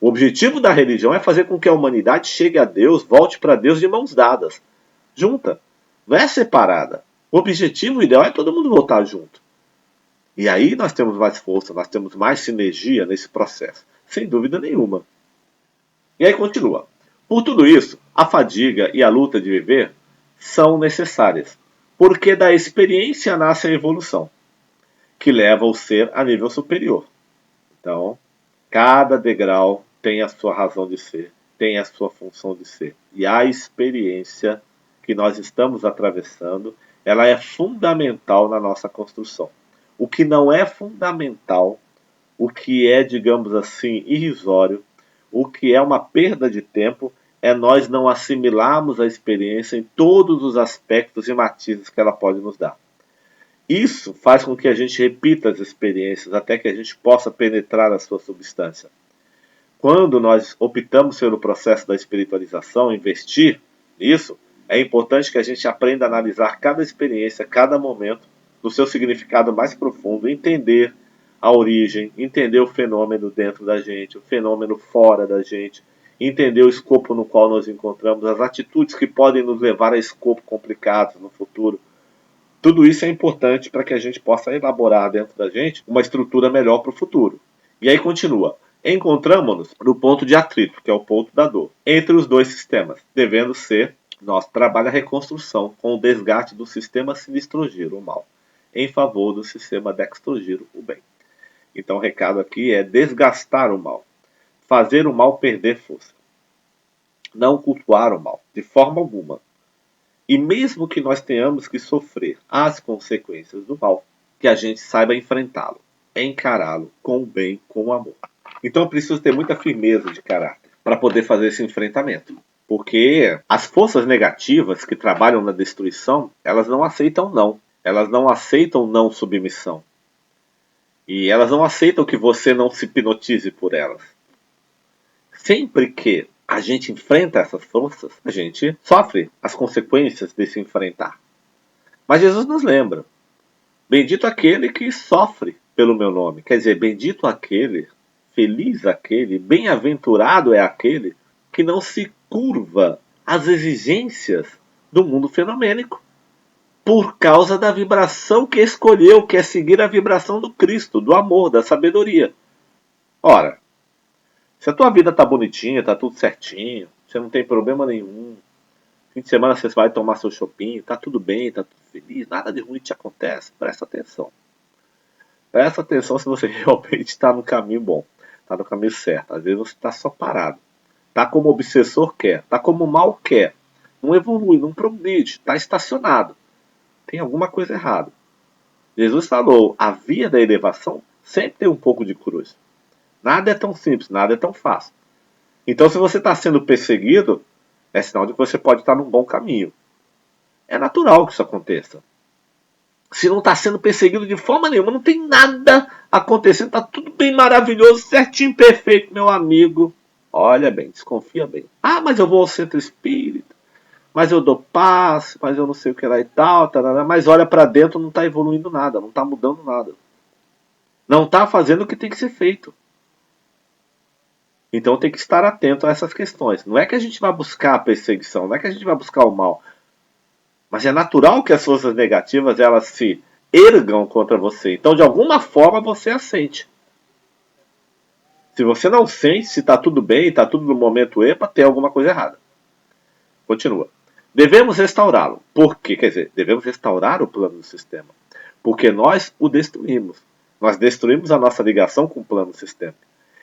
O objetivo da religião é fazer com que a humanidade chegue a Deus, volte para Deus de mãos dadas. Junta. Não é separada. O objetivo ideal é todo mundo voltar junto. E aí nós temos mais força, nós temos mais sinergia nesse processo. Sem dúvida nenhuma. E aí continua. Por tudo isso, a fadiga e a luta de viver são necessárias. Porque da experiência nasce a evolução, que leva o ser a nível superior. Então, cada degrau tem a sua razão de ser, tem a sua função de ser. E a experiência que nós estamos atravessando, ela é fundamental na nossa construção. O que não é fundamental, o que é, digamos assim, irrisório, o que é uma perda de tempo, é nós não assimilarmos a experiência em todos os aspectos e matizes que ela pode nos dar. Isso faz com que a gente repita as experiências até que a gente possa penetrar a sua substância. Quando nós optamos pelo processo da espiritualização, investir nisso, é importante que a gente aprenda a analisar cada experiência, cada momento, no seu significado mais profundo, entender a origem, entender o fenômeno dentro da gente, o fenômeno fora da gente, entender o escopo no qual nos encontramos, as atitudes que podem nos levar a escopos complicados no futuro. Tudo isso é importante para que a gente possa elaborar dentro da gente uma estrutura melhor para o futuro. E aí continua. Encontramos-nos no ponto de atrito, que é o ponto da dor, entre os dois sistemas, devendo ser nosso trabalho a reconstrução com o desgaste do sistema sinistrogiro, o mal, em favor do sistema dextrogiro, o bem. Então o recado aqui é desgastar o mal, fazer o mal perder força, não cultuar o mal, de forma alguma. E mesmo que nós tenhamos que sofrer as consequências do mal, que a gente saiba enfrentá-lo, encará-lo com o bem, com o amor. Então eu preciso ter muita firmeza de caráter para poder fazer esse enfrentamento. Porque as forças negativas que trabalham na destruição, elas não aceitam não. Elas não aceitam não submissão. E elas não aceitam que você não se hipnotize por elas. Sempre que a gente enfrenta essas forças, a gente sofre as consequências desse enfrentar. Mas Jesus nos lembra: bendito aquele que sofre pelo meu nome. Quer dizer, bendito aquele, feliz aquele, bem-aventurado é aquele que não se curva às exigências do mundo fenomênico, por causa da vibração que escolheu, que é seguir a vibração do Cristo, do amor, da sabedoria. Ora, se a tua vida tá bonitinha, tá tudo certinho, você não tem problema nenhum, fim de semana você vai tomar seu shopping, tá tudo bem, tá tudo feliz, nada de ruim te acontece, presta atenção. Presta atenção se você realmente está no caminho bom, está no caminho certo. Às vezes você está só parado. Está como o obsessor quer, está como o mal quer. não evolui, não progride, está estacionado. Tem alguma coisa errada. Jesus falou, a via da elevação sempre tem um pouco de cruz. Nada é tão simples, nada é tão fácil. Então, se você está sendo perseguido, é sinal de que você pode estar num bom caminho. É natural que isso aconteça. Se não está sendo perseguido de forma nenhuma, não tem nada acontecendo, está tudo bem maravilhoso, certinho, perfeito, meu amigo. Olha bem, desconfia bem. Ah, mas eu vou ao centro espírita, mas eu dou paz, mas eu não sei o que lá e tal, tarará, mas olha para dentro, não está evoluindo nada, não está mudando nada. Não está fazendo o que tem que ser feito. Então tem que estar atento a essas questões. Não é que a gente vai buscar a perseguição, não é que a gente vai buscar o mal. Mas é natural que as forças negativas elas se ergam contra você. Então, de alguma forma, você a sente. Se você não sente, se está tudo bem, está tudo no momento EPA, tem alguma coisa errada. Continua. Devemos restaurá-lo. Por quê? Quer dizer, devemos restaurar o plano do sistema. Porque nós o destruímos. Nós destruímos a nossa ligação com o plano do sistema.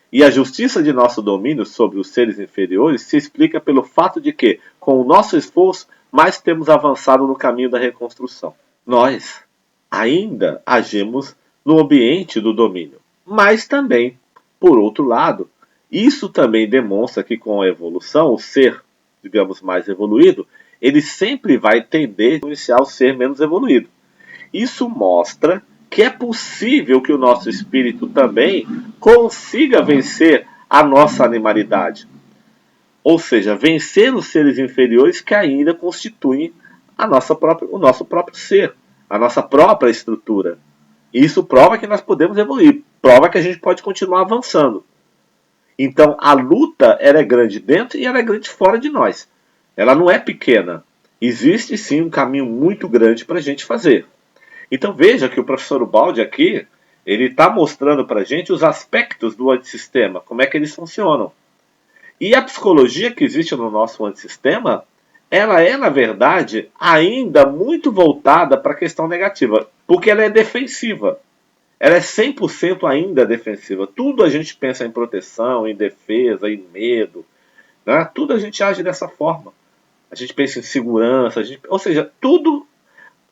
E a justiça de nosso domínio sobre os seres inferiores se explica pelo fato de que, com o nosso esforço, mais temos avançado no caminho da reconstrução. Nós ainda agimos no ambiente do domínio, mas também, por outro lado, isso também demonstra que com a evolução, o ser, digamos, mais evoluído, ele sempre vai tender a influenciar o ser menos evoluído. Isso mostra que é possível que o nosso espírito também consiga vencer a nossa animalidade. Ou seja, vencer os seres inferiores que ainda constituem o nosso próprio ser, a nossa própria estrutura. E isso prova que nós podemos evoluir, prova que a gente pode continuar avançando. Então a luta ela é grande dentro e ela é grande fora de nós. Ela não é pequena. Existe sim um caminho muito grande para a gente fazer. Então veja que o professor Ubaldi aqui, ele está mostrando para a gente os aspectos do antissistema, como é que eles funcionam. E a psicologia que existe no nosso antissistema, ela é, na verdade, ainda muito voltada para a questão negativa, porque ela é defensiva. Ela é 100% ainda defensiva. Tudo a gente pensa em proteção, em defesa, em medo. Né? Tudo a gente age dessa forma. A gente pensa em segurança, ou seja, tudo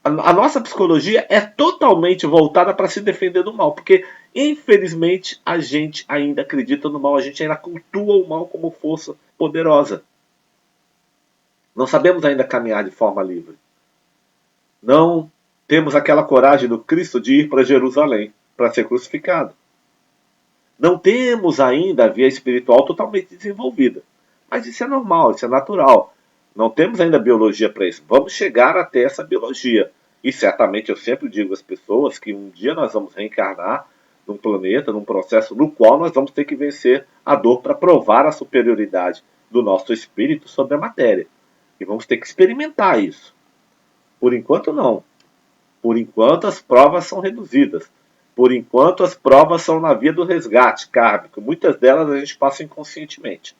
a nossa psicologia é totalmente voltada para se defender do mal, porque infelizmente a gente ainda acredita no mal, a gente ainda cultua o mal como força poderosa. Não sabemos ainda caminhar de forma livre. Não temos aquela coragem do Cristo de ir para Jerusalém para ser crucificado. Não temos ainda a via espiritual totalmente desenvolvida. Mas isso é normal, isso é natural. Não temos ainda biologia para isso. Vamos chegar até essa biologia. E certamente eu sempre digo às pessoas que um dia nós vamos reencarnar num planeta, num processo no qual nós vamos ter que vencer a dor para provar a superioridade do nosso espírito sobre a matéria. E vamos ter que experimentar isso. Por enquanto não. Por enquanto as provas são reduzidas. Por enquanto as provas são na via do resgate kármico. Muitas delas a gente passa inconscientemente.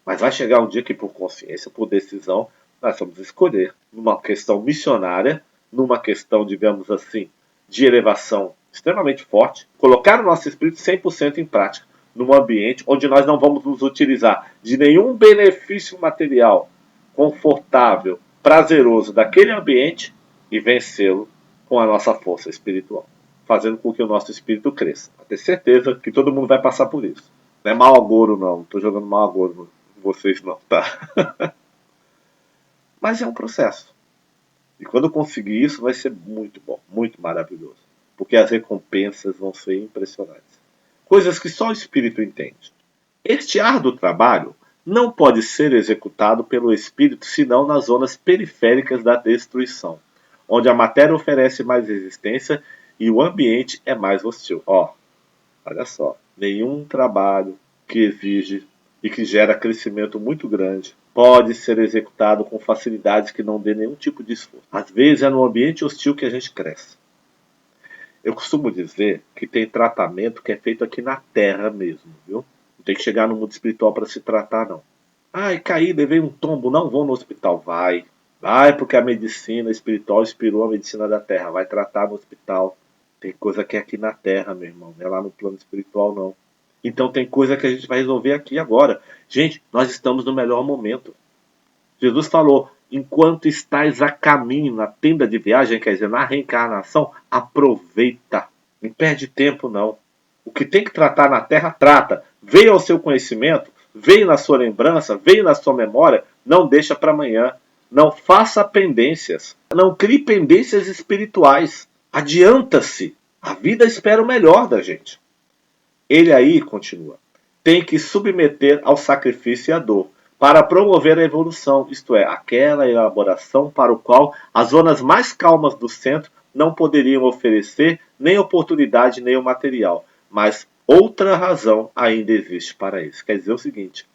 Mas vai chegar um dia que por consciência, por decisão, nós vamos escolher numa questão missionária, numa questão, digamos assim, de elevação extremamente forte, colocar o nosso espírito 100% em prática, num ambiente onde nós não vamos nos utilizar de nenhum benefício material confortável, prazeroso daquele ambiente e vencê-lo com a nossa força espiritual, fazendo com que o nosso espírito cresça. Pra ter certeza que todo mundo vai passar por isso. Não é mau agouro, não. Não estou jogando mau agouro em vocês, não, tá? Mas é um processo. E quando eu conseguir isso, vai ser muito bom, muito maravilhoso. Porque as recompensas vão ser impressionantes. Coisas que só o espírito entende. Este árduo trabalho não pode ser executado pelo espírito senão nas zonas periféricas da destruição, onde a matéria oferece mais resistência e o ambiente é mais hostil. Ó, olha só, nenhum trabalho que exige e que gera crescimento muito grande pode ser executado com facilidades que não dê nenhum tipo de esforço. Às vezes é no ambiente hostil que a gente cresce. Eu costumo dizer que tem tratamento que é feito aqui na Terra mesmo, viu? Não tem que chegar no mundo espiritual para se tratar, não. Ai, caí, levei um tombo, não vou no hospital. Vai. Vai, porque a medicina espiritual inspirou a medicina da Terra. Vai tratar no hospital. Tem coisa que é aqui na Terra, meu irmão. Não é lá no plano espiritual, não. Então tem coisa que a gente vai resolver aqui agora. Gente, nós estamos no melhor momento. Jesus falou, enquanto estás a caminho na tenda de viagem, quer dizer, na reencarnação, aproveita. Não perde tempo, não. O que tem que tratar na Terra, trata. Veio ao seu conhecimento, veio na sua lembrança, veio na sua memória, não deixa para amanhã. Não faça pendências. Não crie pendências espirituais. Adianta-se. A vida espera o melhor da gente. Ele aí, continua, tem que submeter ao sacrifício e à dor, para promover a evolução, isto é, aquela elaboração para o qual as zonas mais calmas do centro não poderiam oferecer nem oportunidade nem o material. Mas outra razão ainda existe para isso. Quer dizer o seguinte,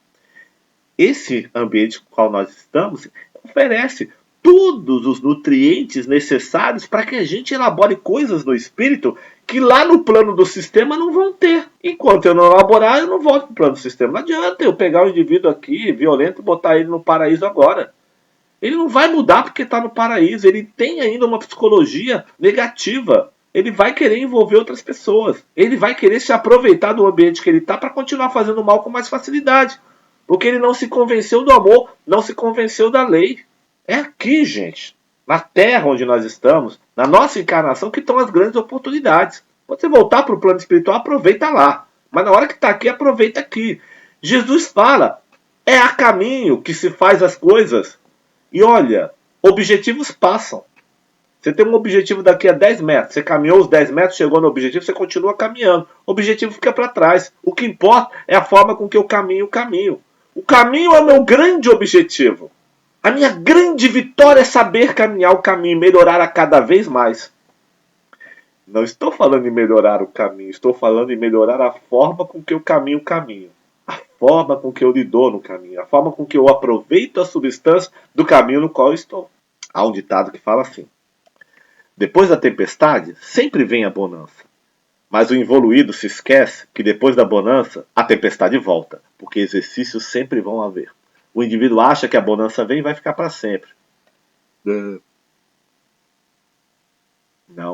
esse ambiente com o qual nós estamos oferece todos os nutrientes necessários para que a gente elabore coisas no espírito que lá no plano do sistema não vão ter. Enquanto eu não elaborar, eu não volto para o plano do sistema. Não adianta eu pegar um indivíduo aqui, violento, e botar ele no paraíso agora. Ele não vai mudar porque está no paraíso. Ele tem ainda uma psicologia negativa. Ele vai querer envolver outras pessoas. Ele vai querer se aproveitar do ambiente que ele está para continuar fazendo mal com mais facilidade. Porque ele não se convenceu do amor, não se convenceu da lei. É aqui, gente, na Terra onde nós estamos, na nossa encarnação, que estão as grandes oportunidades. Quando você voltar para o plano espiritual, aproveita lá. Mas na hora que está aqui, aproveita aqui. Jesus fala, é a caminho que se faz as coisas. E olha, objetivos passam. Você tem um objetivo daqui a 10 metros. Você caminhou os 10 metros, chegou no objetivo, você continua caminhando. O objetivo fica para trás. O que importa é a forma com que eu caminho o caminho. O caminho é o meu grande objetivo. A minha grande vitória é saber caminhar o caminho, melhorar a cada vez mais. Não estou falando em melhorar o caminho, estou falando em melhorar a forma com que eu caminho o caminho. A forma com que eu lido no caminho, a forma com que eu aproveito a substância do caminho no qual eu estou. Há um ditado que fala assim, depois da tempestade, sempre vem a bonança. Mas o involuído se esquece que depois da bonança, a tempestade volta, porque exercícios sempre vão haver. O indivíduo acha que a bonança vem e vai ficar para sempre. Não,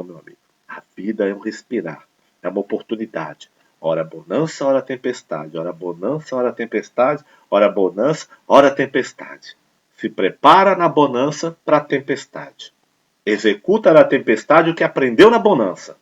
meu amigo. A vida é um respirar, é uma oportunidade. Ora bonança, ora tempestade. Ora bonança, ora tempestade. Ora bonança, ora tempestade. Se prepara na bonança para a tempestade. Executa na tempestade o que aprendeu na bonança.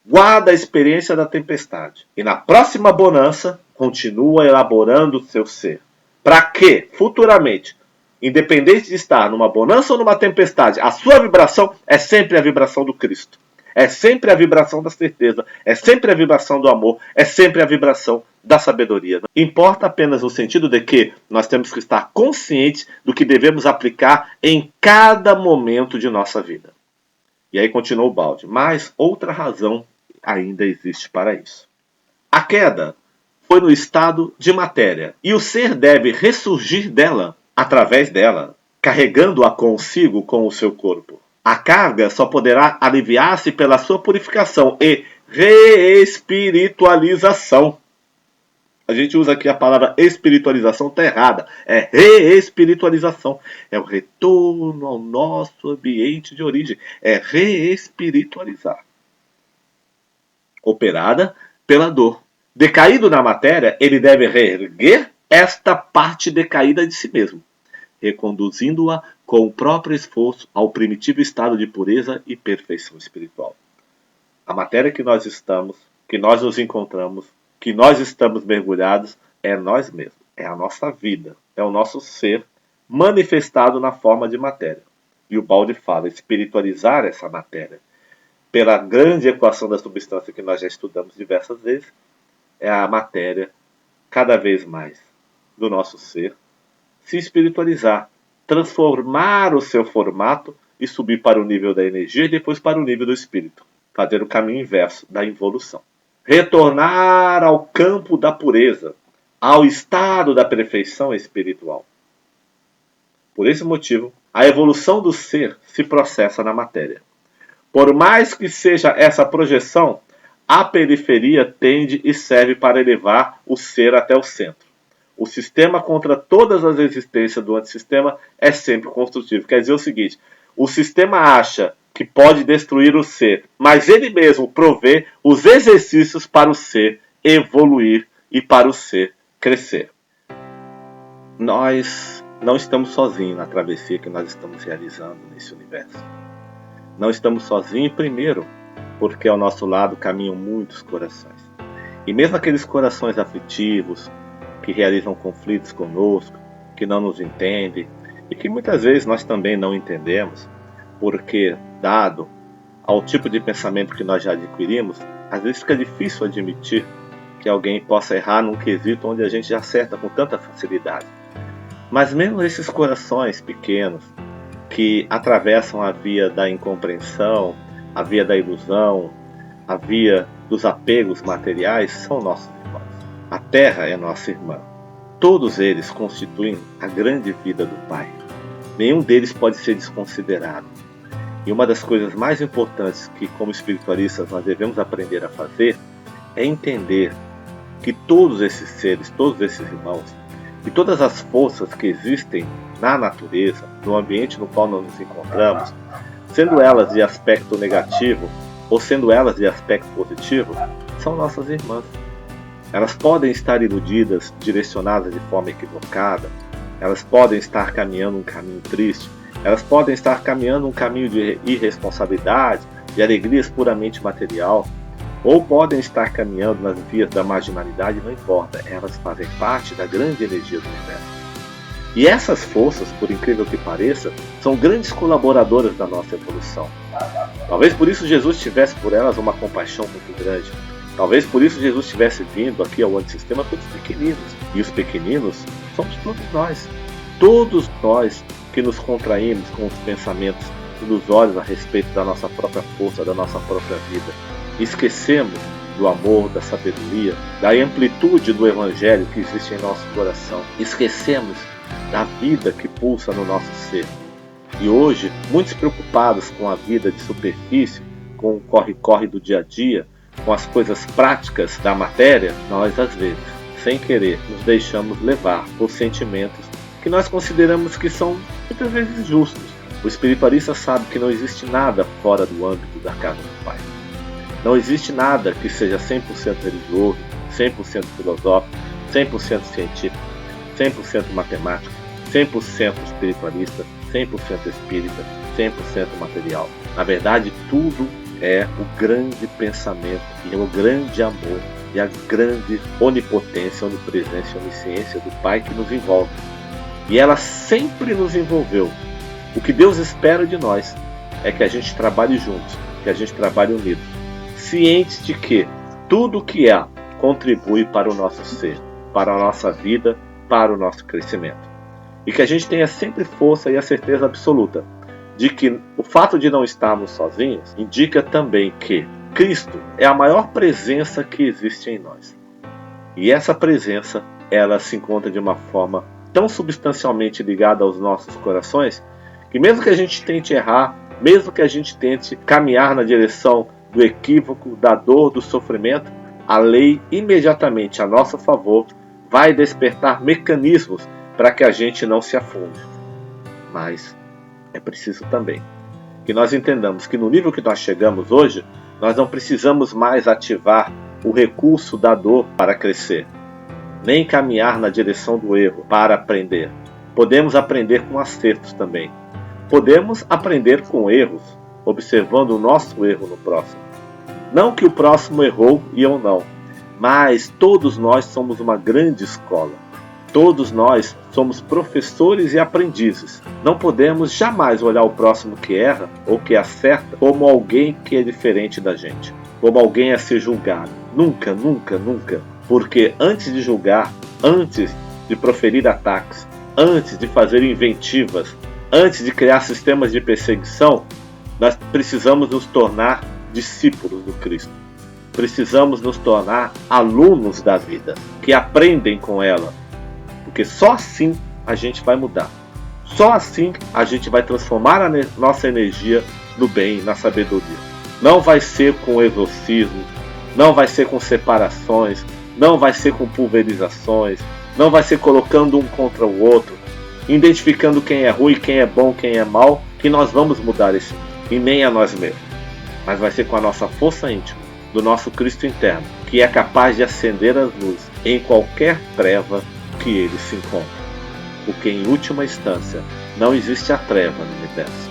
Guarda a experiência da tempestade. E na próxima bonança, continua elaborando o seu ser. Para que, futuramente, independente de estar numa bonança ou numa tempestade, a sua vibração é sempre a vibração do Cristo. É sempre a vibração da certeza. É sempre a vibração do amor. É sempre a vibração da sabedoria. Importa apenas no sentido de que nós temos que estar conscientes do que devemos aplicar em cada momento de nossa vida. E aí continua o balde. Mas outra razão ainda existe para isso. A queda foi no estado de matéria, e o ser deve ressurgir dela, através dela, carregando-a consigo com o seu corpo. A carga só poderá aliviar-se pela sua purificação e reespiritualização. A gente usa aqui a palavra espiritualização, está errada. É reespiritualização. É o retorno ao nosso ambiente de origem. É reespiritualizar. Operada pela dor. Decaído na matéria, ele deve reerguer esta parte decaída de si mesmo, reconduzindo-a com o próprio esforço ao primitivo estado de pureza e perfeição espiritual. A matéria que nós estamos, que nós nos encontramos, que nós estamos mergulhados, é nós mesmos, é a nossa vida, é o nosso ser manifestado na forma de matéria. E o balde fala, espiritualizar essa matéria. Pela grande equação da substância que nós já estudamos diversas vezes, é a matéria, cada vez mais, do nosso ser, se espiritualizar, transformar o seu formato e subir para o nível da energia e depois para o nível do espírito. Fazer o caminho inverso da involução. Retornar ao campo da pureza, ao estado da perfeição espiritual. Por esse motivo, a evolução do ser se processa na matéria. Por mais que seja essa projeção, a periferia tende e serve para elevar o ser até o centro. O sistema contra todas as existências do antissistema é sempre construtivo. Quer dizer o seguinte, o sistema acha que pode destruir o ser, mas ele mesmo provê os exercícios para o ser evoluir e para o ser crescer. Nós não estamos sozinhos na travessia que nós estamos realizando nesse universo. Não estamos sozinhos, primeiro, porque ao nosso lado caminham muitos corações. E mesmo aqueles corações aflitivos, que realizam conflitos conosco, que não nos entendem, e que muitas vezes nós também não entendemos, porque, dado ao tipo de pensamento que nós já adquirimos, às vezes fica difícil admitir que alguém possa errar num quesito onde a gente já acerta com tanta facilidade. Mas mesmo esses corações pequenos, que atravessam a via da incompreensão, a via da ilusão, a via dos apegos materiais, são nossos irmãos. A Terra é nossa irmã. Todos eles constituem a grande vida do Pai. Nenhum deles pode ser desconsiderado. E uma das coisas mais importantes que, como espiritualistas, nós devemos aprender a fazer é entender que todos esses seres, todos esses irmãos, e todas as forças que existem na natureza, no ambiente no qual nós nos encontramos, sendo elas de aspecto negativo ou sendo elas de aspecto positivo, são nossas irmãs. Elas podem estar iludidas, direcionadas de forma equivocada, elas podem estar caminhando um caminho triste, elas podem estar caminhando um caminho de irresponsabilidade, de alegrias puramente material, ou podem estar caminhando nas vias da marginalidade, não importa, elas fazem parte da grande energia do universo. E essas forças, por incrível que pareça, são grandes colaboradoras da nossa evolução. Talvez por isso Jesus tivesse por elas uma compaixão muito grande. Talvez por isso Jesus tivesse vindo aqui ao antissistema pelos pequeninos. E os pequeninos somos todos nós. Todos nós que nos contraímos com os pensamentos ilusórios a respeito da nossa própria força, da nossa própria vida. Esquecemos do amor, da sabedoria, da amplitude do Evangelho que existe em nosso coração. Esquecemos da vida que pulsa no nosso ser. E hoje, muitos preocupados com a vida de superfície, com o corre-corre do dia a dia, com as coisas práticas da matéria, nós às vezes, sem querer, nos deixamos levar por sentimentos que nós consideramos que são muitas vezes justos. O espiritualista sabe que não existe nada fora do âmbito da casa do Pai. Não existe nada que seja 100% religioso, 100% filosófico, 100% científico, 100% matemático, 100% espiritualista, 100% espírita, 100% material. Na verdade, tudo é o grande pensamento e o grande amor e a grande onipotência, onipresença e onisciência do Pai que nos envolve. E ela sempre nos envolveu. O que Deus espera de nós é que a gente trabalhe juntos, que a gente trabalhe unido, ciente de que tudo o que é contribui para o nosso ser, para a nossa vida, para o nosso crescimento. E que a gente tenha sempre força e a certeza absoluta de que o fato de não estarmos sozinhos indica também que Cristo é a maior presença que existe em nós. E essa presença, ela se encontra de uma forma tão substancialmente ligada aos nossos corações, que mesmo que a gente tente errar, mesmo que a gente tente caminhar na direção do equívoco, da dor, do sofrimento, a lei imediatamente a nosso favor vai despertar mecanismos para que a gente não se afunde. Mas é preciso também que nós entendamos que no nível que nós chegamos hoje, nós não precisamos mais ativar o recurso da dor para crescer, nem caminhar na direção do erro para aprender. Podemos aprender com acertos também. Podemos aprender com erros, observando o nosso erro no próximo. Não que o próximo errou e eu não, mas todos nós somos uma grande escola. Todos nós somos professores e aprendizes. Não podemos jamais olhar o próximo que erra ou que acerta como alguém que é diferente da gente, como alguém a ser julgado. Nunca, nunca, nunca. Porque antes de julgar, antes de proferir ataques, antes de fazer inventivas, antes de criar sistemas de perseguição, nós precisamos nos tornar discípulos do Cristo. Precisamos nos tornar alunos da vida, que aprendem com ela. Porque só assim a gente vai mudar. Só assim a gente vai transformar a nossa energia no bem, na sabedoria. Não vai ser com exorcismo, não vai ser com separações, não vai ser com pulverizações, não vai ser colocando um contra o outro, identificando quem é ruim, quem é bom, quem é mal, que nós vamos mudar esse mundo. E nem a nós mesmos. Mas vai ser com a nossa força íntima, do nosso Cristo interno, que é capaz de acender as luzes em qualquer treva que ele se encontra. porque em última instância não existe a treva no universo.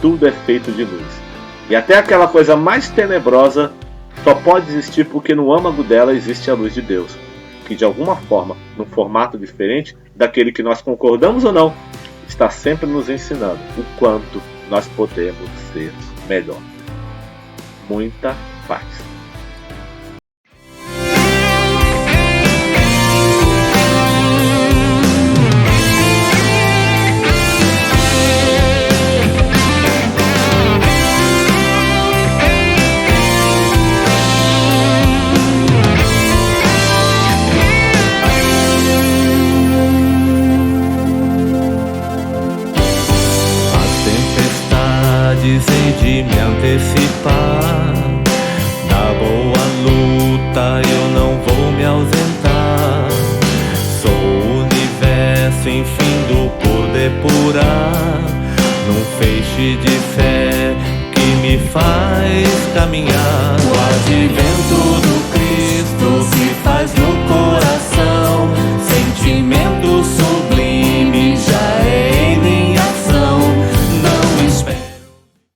Tudo é feito de luz. E até aquela coisa mais tenebrosa só pode existir porque no âmago dela existe a luz de Deus, que de alguma forma, num formato diferente daquele que nós concordamos ou não, está sempre nos ensinando o quanto nós podemos ser melhor. Muita paz. Hei de me antecipar. Na boa luta eu não vou me ausentar. Sou o universo infindo por depurar, num feixe de fé que me faz caminhar. O advento do Cristo se faz no